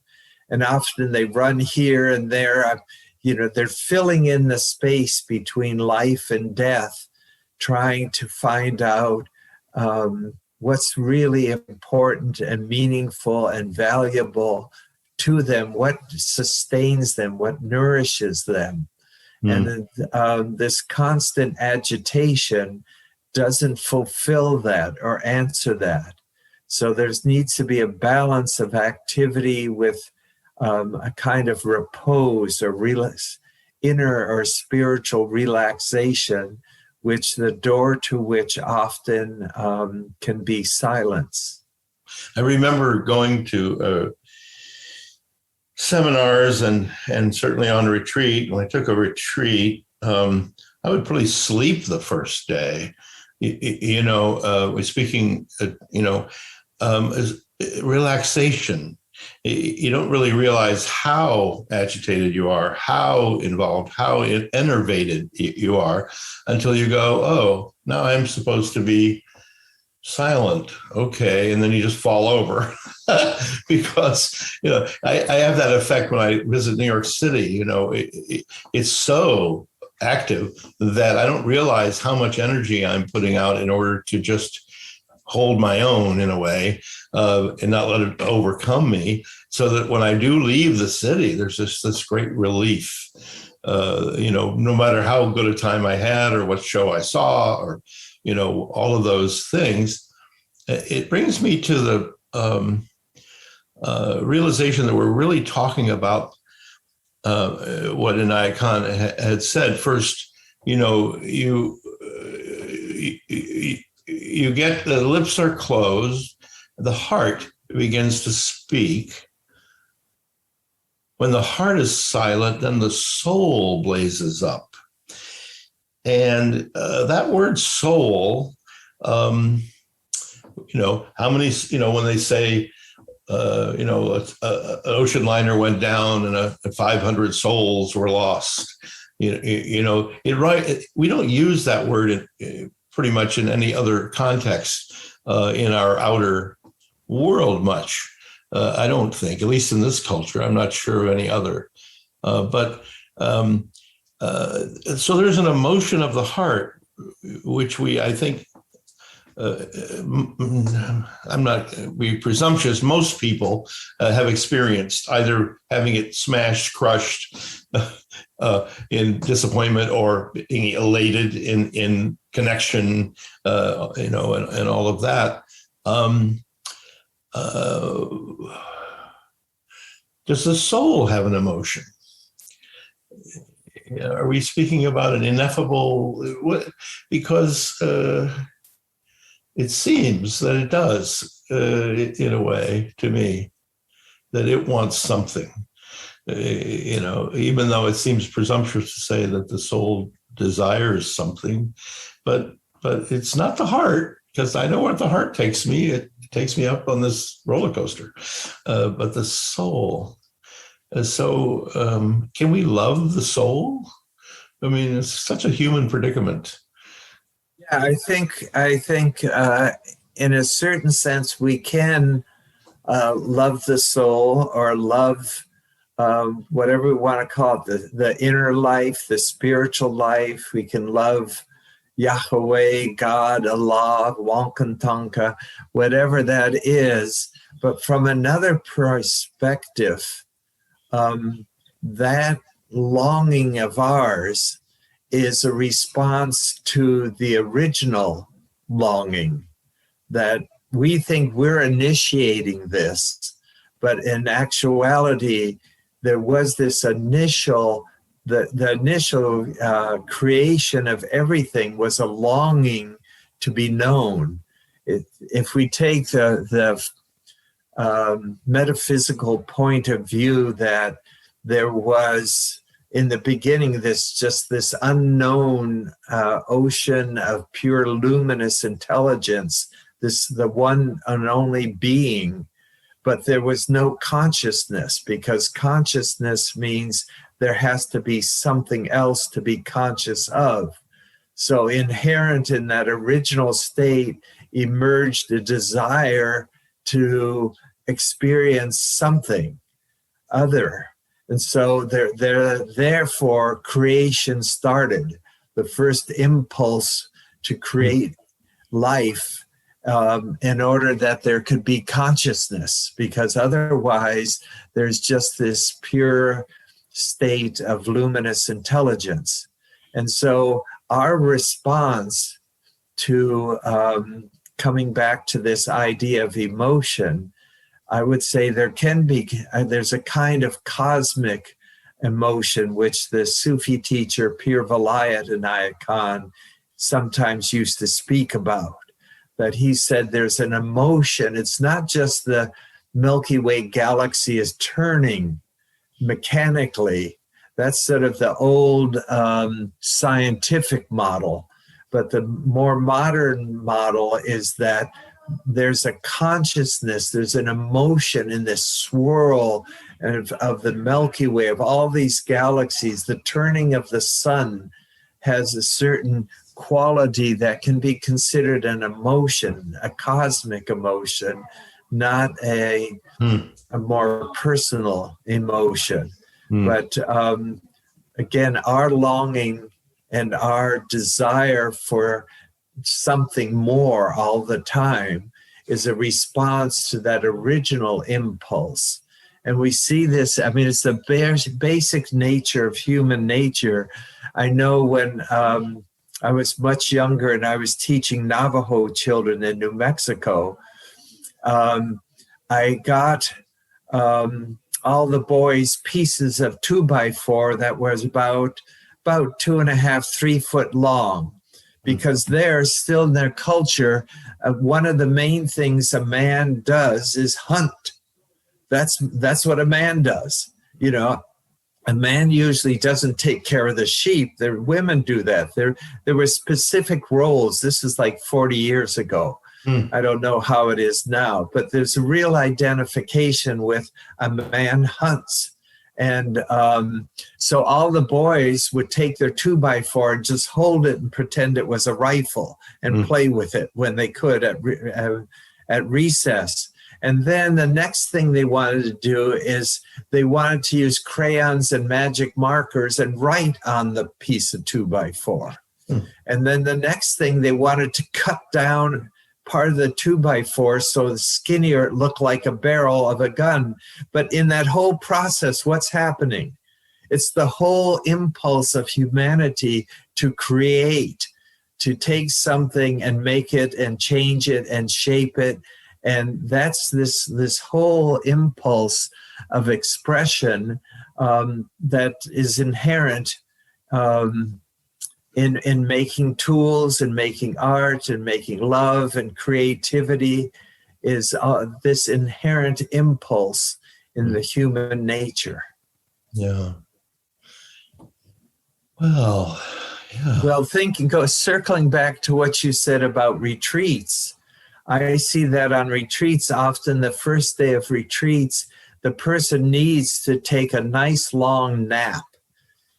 And often they run here and there, they're filling in the space between life and death, trying to find out what's really important and meaningful and valuable to them, what sustains them, what nourishes them. And this constant agitation doesn't fulfill that or answer that. So there needs to be a balance of activity with a kind of repose or inner or spiritual relaxation, which the door to which often can be silence. I remember going to seminars and certainly on retreat. When I took a retreat, I would probably sleep the first day. We're speaking, relaxation. You don't really realize how agitated you are, how involved, how enervated you are until you go, oh, now I'm supposed to be silent. Okay. And then you just fall over because, I have that effect when I visit New York City. It's so active that I don't realize how much energy I'm putting out in order to just hold my own in a way and not let it overcome me, so that when I do leave the city, there's just this great relief. No matter how good a time I had or what show I saw or, all of those things, it brings me to the realization that we're really talking about what Yaqin had said. First, you get the lips are closed, the heart begins to speak. When the heart is silent, then the soul blazes up. And that word soul, how many, when they say, an ocean liner went down and 500 souls were lost, we don't use that word pretty much in any other context in our outer world much. I don't think, at least in this culture. I'm not sure of any other. So there's an emotion of the heart, which I think, I'm not be presumptuous, most people have experienced, either having it smashed, crushed in disappointment, or being elated in connection, and all of that. Does the soul have an emotion? Are we speaking about an ineffable? Because it seems that it does, in a way, to me, that it wants something. Even though it seems presumptuous to say that the soul desires something, but it's not the heart, because I know where the heart takes me. takes me up on this roller coaster. But the soul. So can we love the soul? I mean, it's such a human predicament. Yeah, I think in a certain sense we can love the soul, or love whatever we want to call it, the inner life, the spiritual life. We can love Yahweh, God, Allah, Wankantanka, whatever that is. But from another perspective, that longing of ours is a response to the original longing, that we think we're initiating this, but in actuality, there was this initial, the initial creation of everything was a longing to be known. If we take the metaphysical point of view, that there was in the beginning this unknown ocean of pure luminous intelligence, the one and only being, but there was no consciousness, because consciousness means there has to be something else to be conscious of. So inherent in that original state emerged a desire to experience something other. And so therefore creation started. The first impulse to create life in order that there could be consciousness, because otherwise there's just this pure state of luminous intelligence. And so our response to coming back to this idea of emotion, I would say there's a kind of cosmic emotion which the Sufi teacher Pir Vilayat Inayat Khan sometimes used to speak about. That he said there's an emotion. It's not just the Milky Way galaxy is turning mechanically. That's sort of the old scientific model. But the more modern model is that there's a consciousness, there's an emotion in this swirl of the Milky Way, of all these galaxies. The turning of the sun has a certain quality that can be considered an emotion, a cosmic emotion, not a more personal emotion. But again, our longing and our desire for something more all the time is a response to that original impulse. And we see this, I mean, it's the basic nature of human nature. I know when I was much younger and I was teaching Navajo children in New Mexico, I got all the boys pieces of 2x4 that was about 2.5, 3 foot long, because they're still in their culture. One of the main things a man does is hunt. That's what a man does. You know, a man usually doesn't take care of the sheep. Women do that. There were specific roles. This is like 40 years ago. I don't know how it is now, but there's a real identification with a man hunts. And so all the boys would take their 2x4 and just hold it and pretend it was a rifle and play with it when they could at recess. And then the next thing they wanted to do is they wanted to use crayons and magic markers and write on the piece of 2x4. And then the next thing, they wanted to cut down part of the 2x4 so skinnier it looked like a barrel of a gun. But in that whole process, what's happening? It's the whole impulse of humanity to create, to take something and make it and change it and shape it. And that's this whole impulse of expression that is inherent in making tools and making art and making love and creativity, is this inherent impulse in the human nature. Yeah. Well, yeah. Well, circling back to what you said about retreats, I see that on retreats, often the first day of retreats, the person needs to take a nice long nap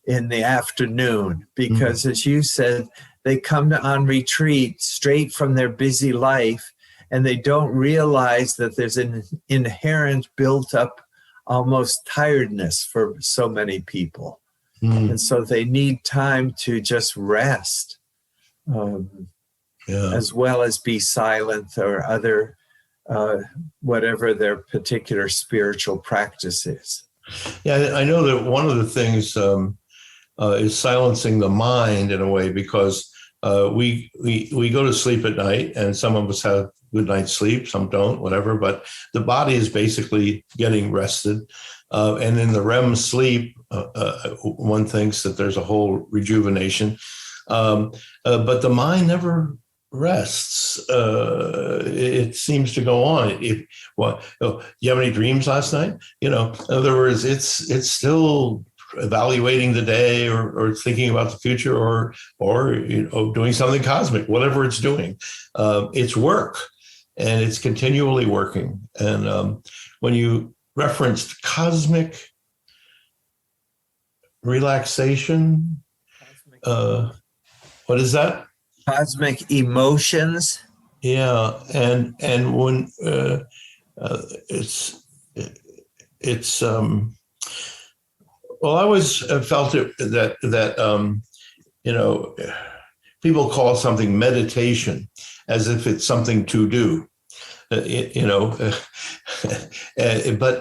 in the afternoon because, as you said, they come on retreat straight from their busy life, and they don't realize that there's an inherent built-up almost tiredness for so many people. And so they need time to just rest, as well as be silent or other, whatever their particular spiritual practice is. Yeah, I know that one of the things is silencing the mind in a way, because we go to sleep at night, and some of us have good night's sleep, some don't, whatever, but the body is basically getting rested. And in the REM sleep, one thinks that there's a whole rejuvenation, but the mind never rests. It seems to go on. You have any dreams last night? In other words, it's still evaluating the day or thinking about the future or doing something cosmic, whatever it's doing. It's work, and it's continually working. And when you referenced cosmic relaxation, what is that? Cosmic emotions. Yeah, and when it's well, I always felt it that people call something meditation as if it's something to do, but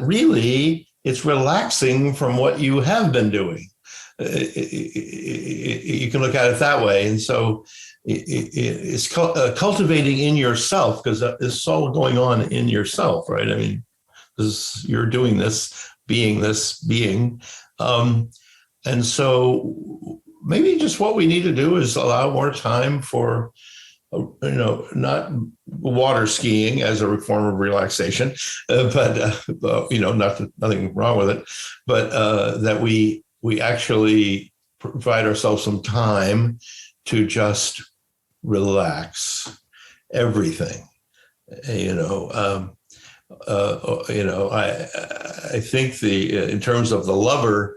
really it's relaxing from what you have been doing. You can look at it that way, and so it's cultivating in yourself, because it's all going on in yourself, right? I mean, you're doing this, being. And so maybe just what we need to do is allow more time for, not water skiing as a form of relaxation, but nothing wrong with it, but that we actually provide ourselves some time to just relax everything. I think in terms of the lover,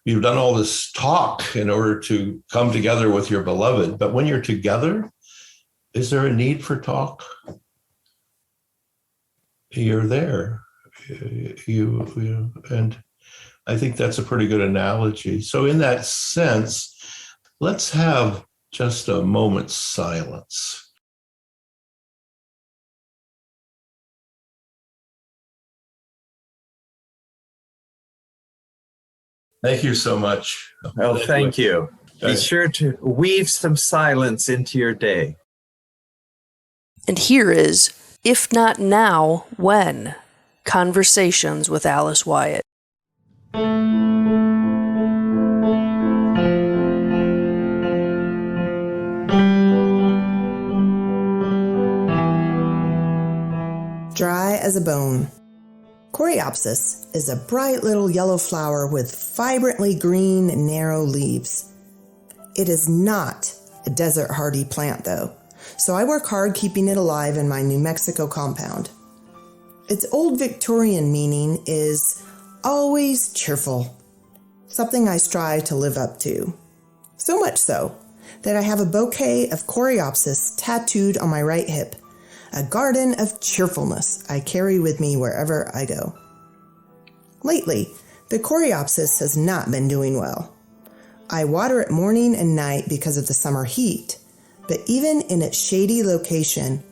you've done all this talk in order to come together with your beloved, but when you're together, is there a need for talk? You're there, and I think that's a pretty good analogy. So in that sense, let's have just a moment's silence. Thank you so much. Well, thank you. Be sure to weave some silence into your day. And here is If Not Now, When? Conversations with Alice Wyatt. Dry as a bone. Coreopsis is a bright little yellow flower with vibrantly green, narrow leaves. It is not a desert hardy plant, though, so I work hard keeping it alive in my New Mexico compound. Its Old Victorian meaning is always cheerful, something I strive to live up to. So much so that I have a bouquet of Coreopsis tattooed on my right hip, a garden of cheerfulness I carry with me wherever I go. Lately, the Coreopsis has not been doing well. I water it morning and night because of the summer heat, but even in its shady location,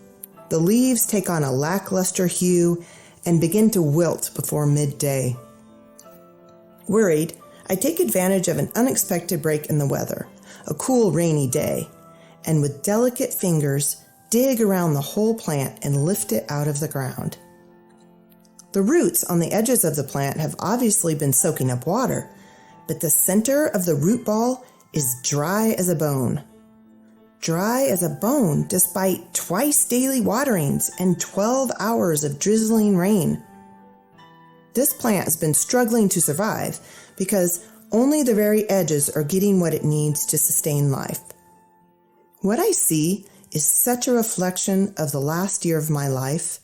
the leaves take on a lackluster hue and begin to wilt before midday. Worried, I take advantage of an unexpected break in the weather, a cool rainy day, and with delicate fingers dig around the whole plant and lift it out of the ground. The roots on the edges of the plant have obviously been soaking up water, but the center of the root ball is dry as a bone. Dry as a bone despite twice daily waterings and 12 hours of drizzling rain. This plant has been struggling to survive because only the very edges are getting what it needs to sustain life. What I see is such a reflection of the last year of my life,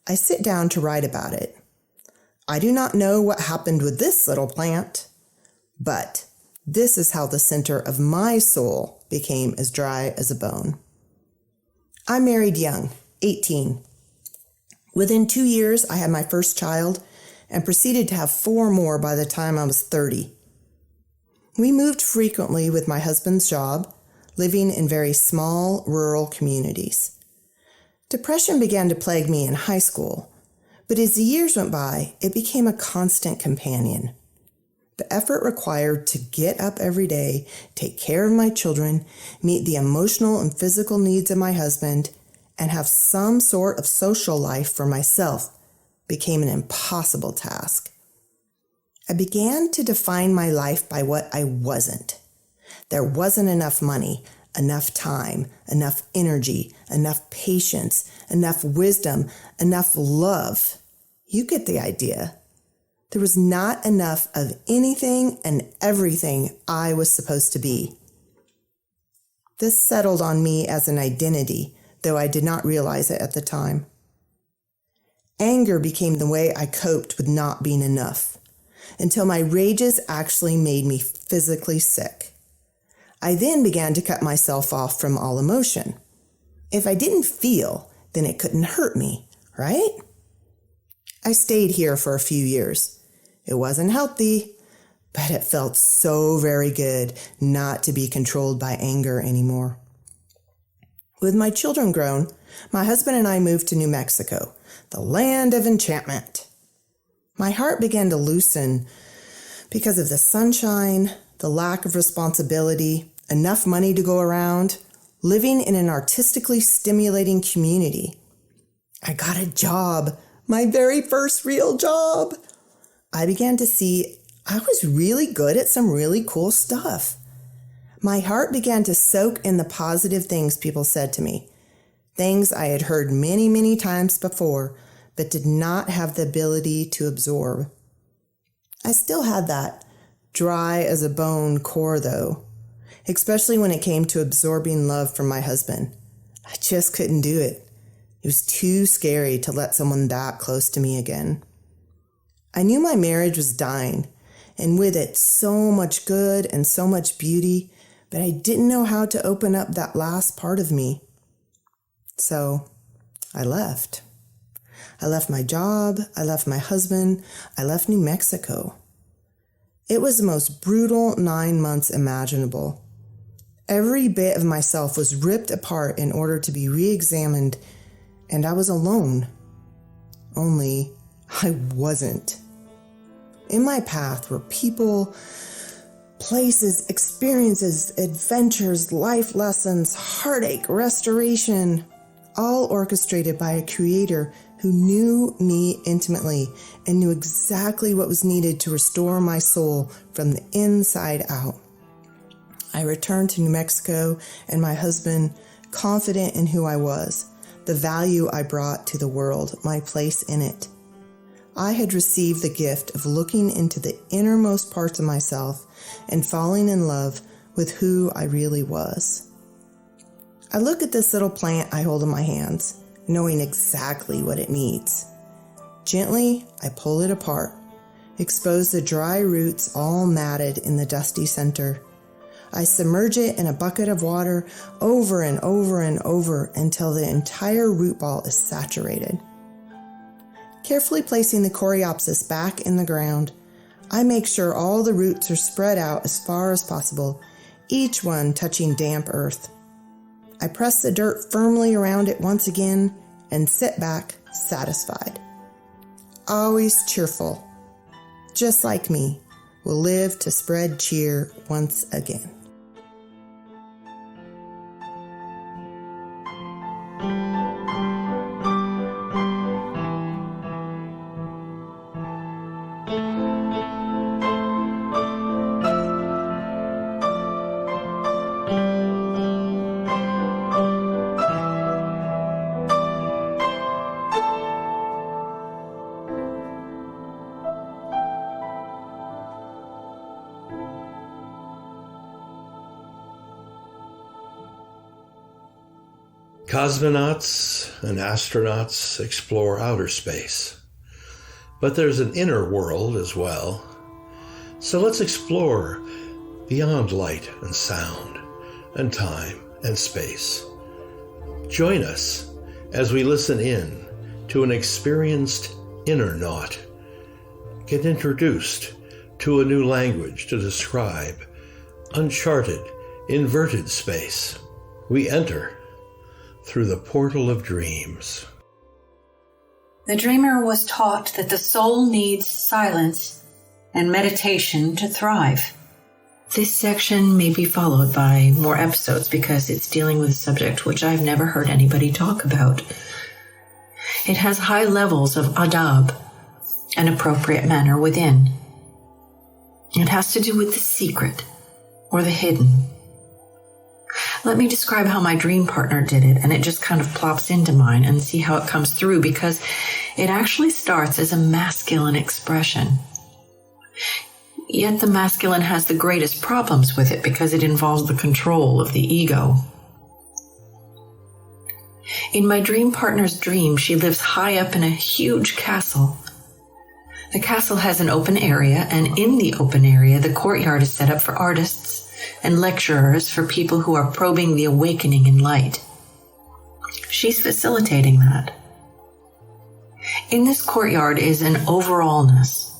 I sit down to write about it. I do not know what happened with this little plant, but this is how the center of my soul became as dry as a bone. I married young, 18. Within 2 years, I had my first child and proceeded to have 4 more by the time I was 30. We moved frequently with my husband's job, living in very small rural communities. Depression began to plague me in high school, but as the years went by, it became a constant companion. The effort required to get up every day, take care of my children, meet the emotional and physical needs of my husband, and have some sort of social life for myself became an impossible task. I began to define my life by what I wasn't. There wasn't enough money, enough time, enough energy, enough patience, enough wisdom, enough love. You get the idea. There was not enough of anything and everything I was supposed to be. This settled on me as an identity, though I did not realize it at the time. Anger became the way I coped with not being enough, until my rages actually made me physically sick. I then began to cut myself off from all emotion. If I didn't feel, then it couldn't hurt me, right? I stayed here for a few years. It wasn't healthy, but it felt so very good not to be controlled by anger anymore. With my children grown, my husband and I moved to New Mexico, the land of enchantment. My heart began to loosen because of the sunshine, the lack of responsibility, enough money to go around, living in an artistically stimulating community. I got a job, my very first real job. I began to see I was really good at some really cool stuff. My heart began to soak in the positive things people said to me, things I had heard many, many times before, but did not have the ability to absorb. I still had that dry as a bone core, though, especially when it came to absorbing love from my husband. I just couldn't do it. It was too scary to let someone that close to me again. I knew my marriage was dying, and with it so much good and so much beauty, but I didn't know how to open up that last part of me. So I left. I left my job, I left my husband, I left New Mexico. It was the most brutal 9 months imaginable. Every bit of myself was ripped apart in order to be re-examined, and I was alone. Only I wasn't. In my path were people, places, experiences, adventures, life lessons, heartache, restoration, all orchestrated by a creator who knew me intimately and knew exactly what was needed to restore my soul from the inside out. I returned to New Mexico and my husband, confident in who I was, the value I brought to the world, my place in it. I had received the gift of looking into the innermost parts of myself and falling in love with who I really was. I look at this little plant I hold in my hands, knowing exactly what it needs. Gently, I pull it apart, expose the dry roots all matted in the dusty center. I submerge it in a bucket of water over and over and over until the entire root ball is saturated. Carefully placing the coreopsis back in the ground, I make sure all the roots are spread out as far as possible, each one touching damp earth. I press the dirt firmly around it once again and sit back, satisfied. Always cheerful, just like me, will live to spread cheer once again. Cosmonauts and astronauts explore outer space, but there's an inner world as well. So let's explore beyond light and sound and time and space. Join us as we listen in to an experienced Innernaut. Get introduced to a new language to describe uncharted, inverted space. We enter through the portal of dreams. The dreamer was taught that the soul needs silence and meditation to thrive. This section may be followed by more episodes because it's dealing with a subject which I've never heard anybody talk about. It has high levels of adab, an appropriate manner within. It has to do with the secret or the hidden. Let me describe how my dream partner did it, and it just kind of plops into mine, and see how it comes through, because it actually starts as a masculine expression. Yet the masculine has the greatest problems with it because it involves the control of the ego. In my dream partner's dream, she lives high up in a huge castle. The castle has an open area, and in the open area, the courtyard is set up for artists and lecturers, for people who are probing the awakening in light. She's facilitating that. In this courtyard is an overallness.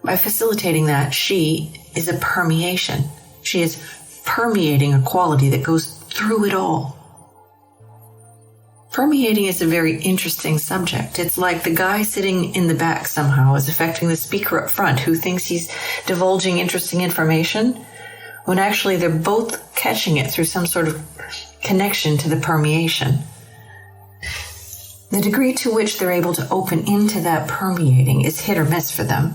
By facilitating that, she is a permeation. She is permeating a quality that goes through it all. Permeating is a very interesting subject. It's like the guy sitting in the back somehow is affecting the speaker up front who thinks he's divulging interesting information, when actually they're both catching it through some sort of connection to the permeation. The degree to which they're able to open into that permeating is hit or miss for them.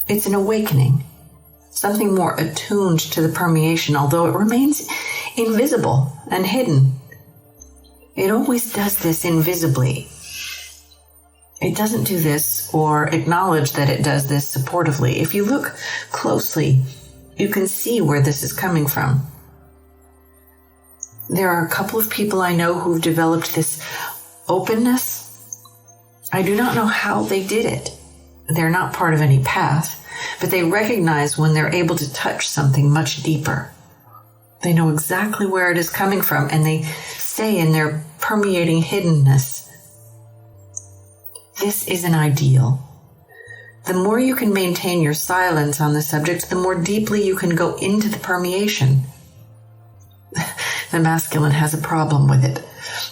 It's an awakening, something more attuned to the permeation, although it remains invisible and hidden. It always does this invisibly. It doesn't do this or acknowledge that it does this supportively. If you look closely, you can see where this is coming from. There are a couple of people I know who've developed this openness. I do not know how they did it. They're not part of any path, but they recognize when they're able to touch something much deeper. They know exactly where it is coming from, and they stay in their permeating hiddenness. This is an ideal. The more you can maintain your silence on the subject, the more deeply you can go into the permeation. The masculine has a problem with it.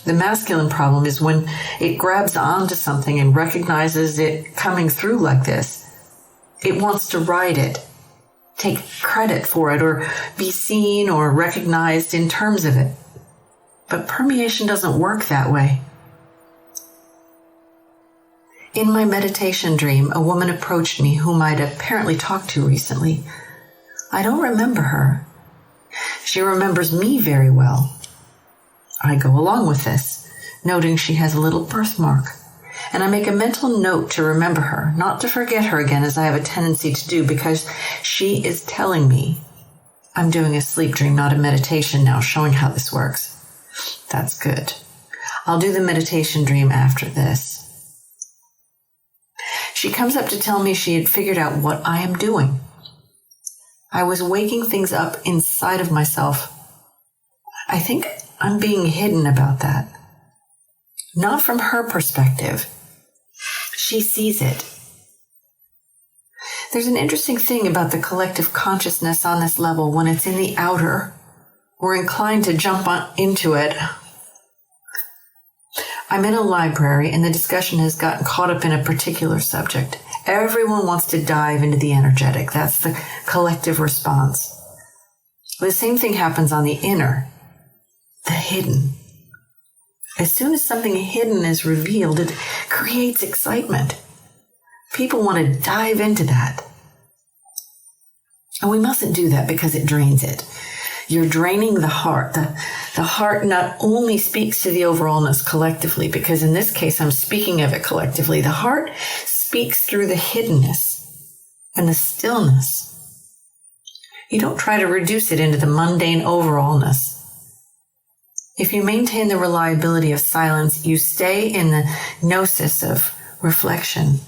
The masculine problem is when it grabs onto something and recognizes it coming through like this. It wants to ride it, take credit for it, or be seen or recognized in terms of it. But permeation doesn't work that way. In my meditation dream, a woman approached me whom I'd apparently talked to recently. I don't remember her. She remembers me very well. I go along with this, noting she has a little birthmark, and I make a mental note to remember her, not to forget her again as I have a tendency to do, because she is telling me. I'm doing a sleep dream, not a meditation now, showing how this works. That's good. I'll do the meditation dream after this. She comes up to tell me she had figured out what I am doing. I was waking things up inside of myself. I think I'm being hidden about that. Not from her perspective. She sees it. There's an interesting thing about the collective consciousness on this level. When it's in the outer, we're inclined to jump into it. I'm in a library, and the discussion has gotten caught up in a particular subject. Everyone wants to dive into the energetic. That's the collective response. The same thing happens on the inner, the hidden. As soon as something hidden is revealed, it creates excitement. People want to dive into that. And we mustn't do that because it drains it. You're draining the heart. The heart not only speaks to the overallness collectively, because in this case, I'm speaking of it collectively. The heart speaks through the hiddenness and the stillness. You don't try to reduce it into the mundane overallness. If you maintain the reliability of silence, you stay in the gnosis of reflection.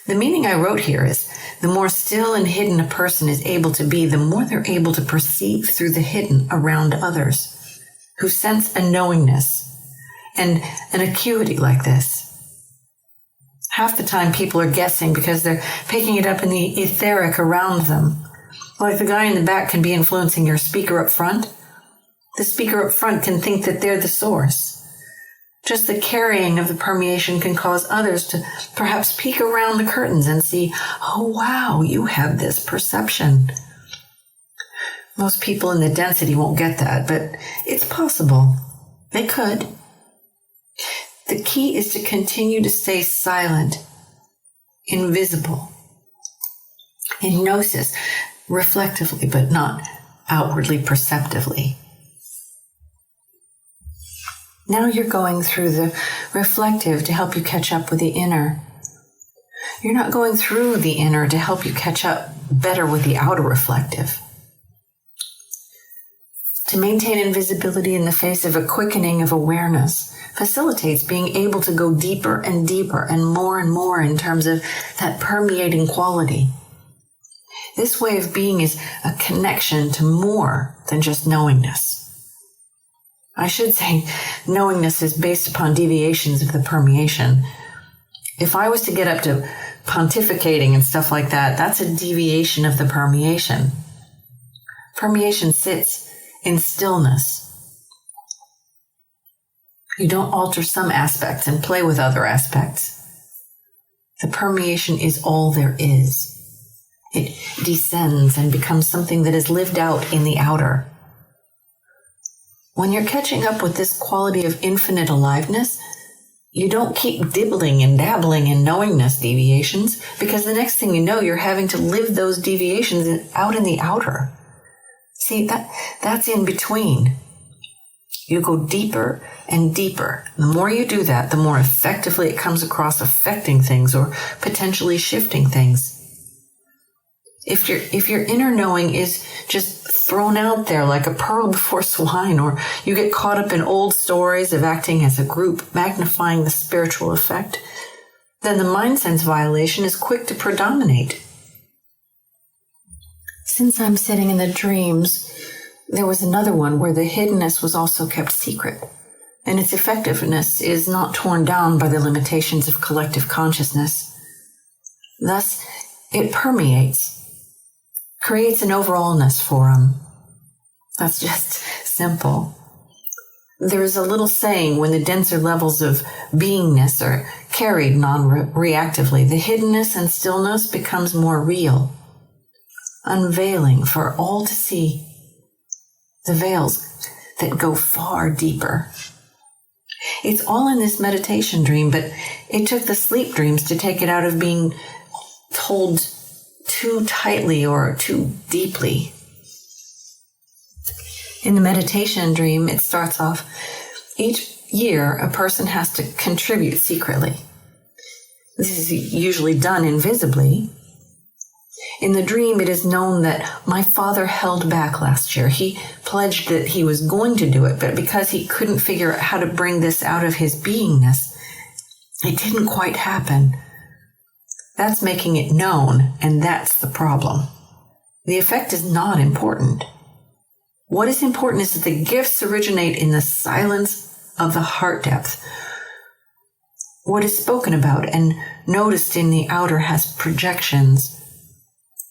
The meaning I wrote here is the more still and hidden a person is able to be, the more they're able to perceive through the hidden around others who sense a knowingness and an acuity like this. Half the time people are guessing because they're picking it up in the etheric around them. Like the guy in the back can be influencing your speaker up front. The speaker up front can think that they're the source. Just the carrying of the permeation can cause others to perhaps peek around the curtains and see, oh wow, you have this perception. Most people in the density won't get that, but it's possible. They could. The key is to continue to stay silent, invisible, in gnosis, reflectively, but not outwardly perceptively. Now you're going through the reflective to help you catch up with the inner. You're not going through the inner to help you catch up better with the outer reflective. To maintain invisibility in the face of a quickening of awareness facilitates being able to go deeper and deeper and more in terms of that permeating quality. This way of being is a connection to more than just knowingness. I should say knowingness is based upon deviations of the permeation. If I was to get up to pontificating and stuff like that, that's a deviation of the permeation. Permeation sits in stillness. You don't alter some aspects and play with other aspects. The permeation is all there is. It descends and becomes something that is lived out in the outer. When you're catching up with this quality of infinite aliveness, you don't keep dibbling and dabbling in knowingness deviations, because the next thing you know, you're having to live those deviations out in the outer. See, that's in between. You go deeper and deeper. The more you do that, the more effectively it comes across affecting things or potentially shifting things. If your inner knowing is just thrown out there like a pearl before swine, or you get caught up in old stories of acting as a group, magnifying the spiritual effect, then the mind sense violation is quick to predominate. Since I'm sitting in the dreams, there was another one where the hiddenness was also kept secret, and its effectiveness is not torn down by the limitations of collective consciousness. Thus, it permeates, creates an overallness for them. That's just simple. There is a little saying, when the denser levels of beingness are carried non-reactively, the hiddenness and stillness becomes more real, unveiling for all to see the veils that go far deeper. It's all in this meditation dream, but it took the sleep dreams to take it out of being told too tightly or too deeply. In the meditation dream, it starts off, each year a person has to contribute secretly. This is usually done invisibly. In the dream, it is known that my father held back last year. He pledged that he was going to do it, but because he couldn't figure out how to bring this out of his beingness, it didn't quite happen. That's making it known, and that's the problem. The effect is not important. What is important is that the gifts originate in the silence of the heart depth. What is spoken about and noticed in the outer has projections.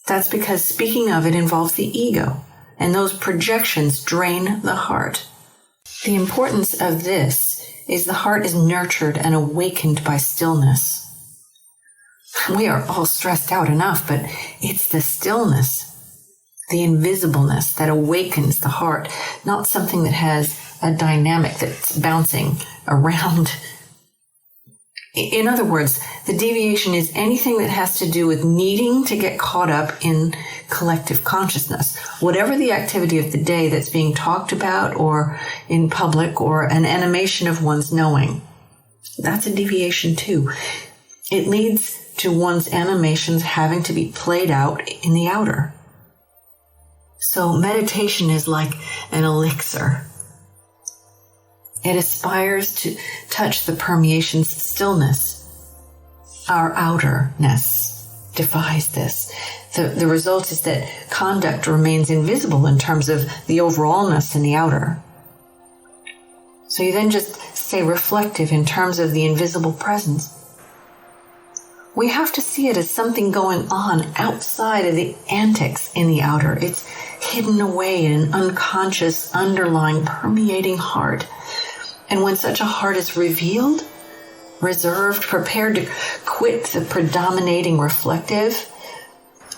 That's because speaking of it involves the ego, and those projections drain the heart. The importance of this is the heart is nurtured and awakened by stillness. We are all stressed out enough, but it's the stillness, the invisibleness that awakens the heart, not something that has a dynamic that's bouncing around. In other words, the deviation is anything that has to do with needing to get caught up in collective consciousness. Whatever the activity of the day that's being talked about or in public or an animation of one's knowing, that's a deviation too. It leads to one's animations having to be played out in the outer. So meditation is like an elixir. It aspires to touch the permeation's stillness. Our outerness defies this. The result is that conduct remains invisible in terms of the overallness in the outer. So you then just say reflective in terms of the invisible presence. We have to see it as something going on outside of the antics in the outer. It's hidden away in an unconscious, underlying, permeating heart. And when such a heart is revealed, reserved, prepared to quit the predominating reflective,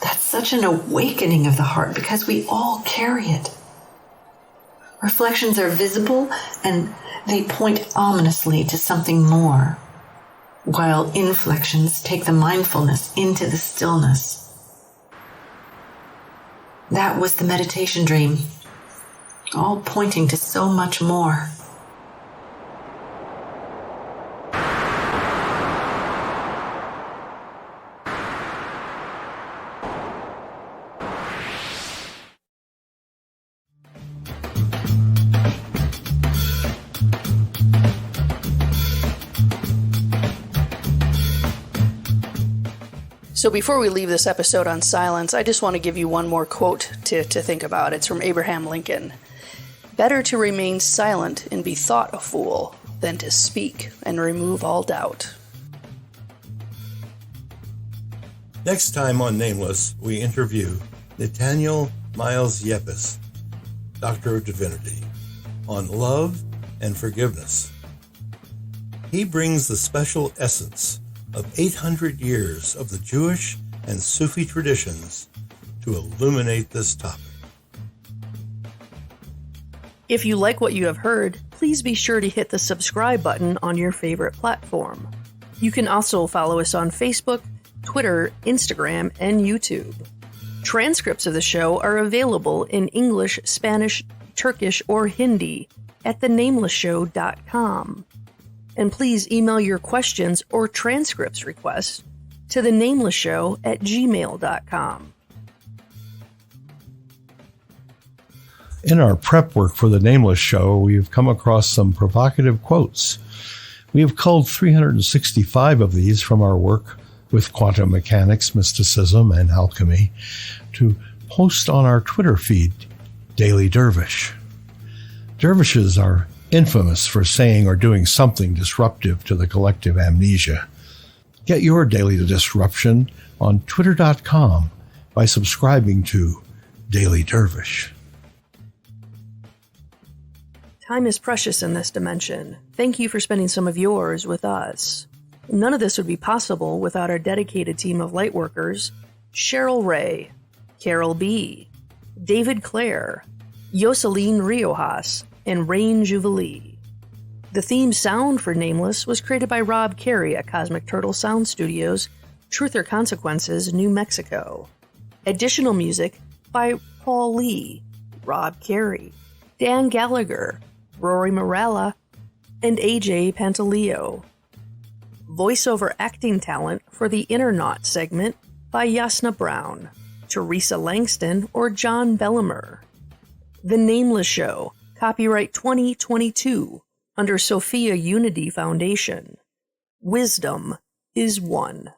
that's such an awakening of the heart because we all carry it. Reflections are visible and they point ominously to something more, while inflections take the mindfulness into the stillness. That was the meditation dream, all pointing to so much more. So before we leave this episode on silence, I just want to give you one more quote to think about. It's from Abraham Lincoln. Better to remain silent and be thought a fool than to speak and remove all doubt. Next time on Nameless, we interview Nathaniel Miles Yepes, Doctor of Divinity, on love and forgiveness. He brings the special essence of 800 years of the Jewish and Sufi traditions to illuminate this topic. If you like what you have heard, please be sure to hit the subscribe button on your favorite platform. You can also follow us on Facebook, Twitter, Instagram, and YouTube. Transcripts of the show are available in English, Spanish, Turkish, or Hindi at thenamelessshow.com. And please email your questions or transcripts requests to thenamelessshow@gmail.com. In our prep work for The Nameless Show, we've come across some provocative quotes. We have culled 365 of these from our work with quantum mechanics, mysticism, and alchemy to post on our Twitter feed, Daily Dervish. Dervishes are infamous for saying or doing something disruptive to the collective amnesia. Get your daily disruption on twitter.com by subscribing to Daily Dervish. Time is precious in this dimension. Thank you for spending some of yours with us. None of this would be possible without our dedicated team of lightworkers: Cheryl Ray, Carol B., David Clare, Yoseline Riojas, and Rain Jubilee. The theme sound for Nameless was created by Rob Carey at Cosmic Turtle Sound Studios, Truth or Consequences, New Mexico. Additional music by Paul Lee, Rob Carey, Dan Gallagher, Rory Morella, and AJ Pantaleo. Voiceover acting talent for the Innernaut segment by Yasna Brown, Teresa Langston, or John Bellimer. The Nameless Show, copyright 2022, under Sophia Unity Foundation. Wisdom is one.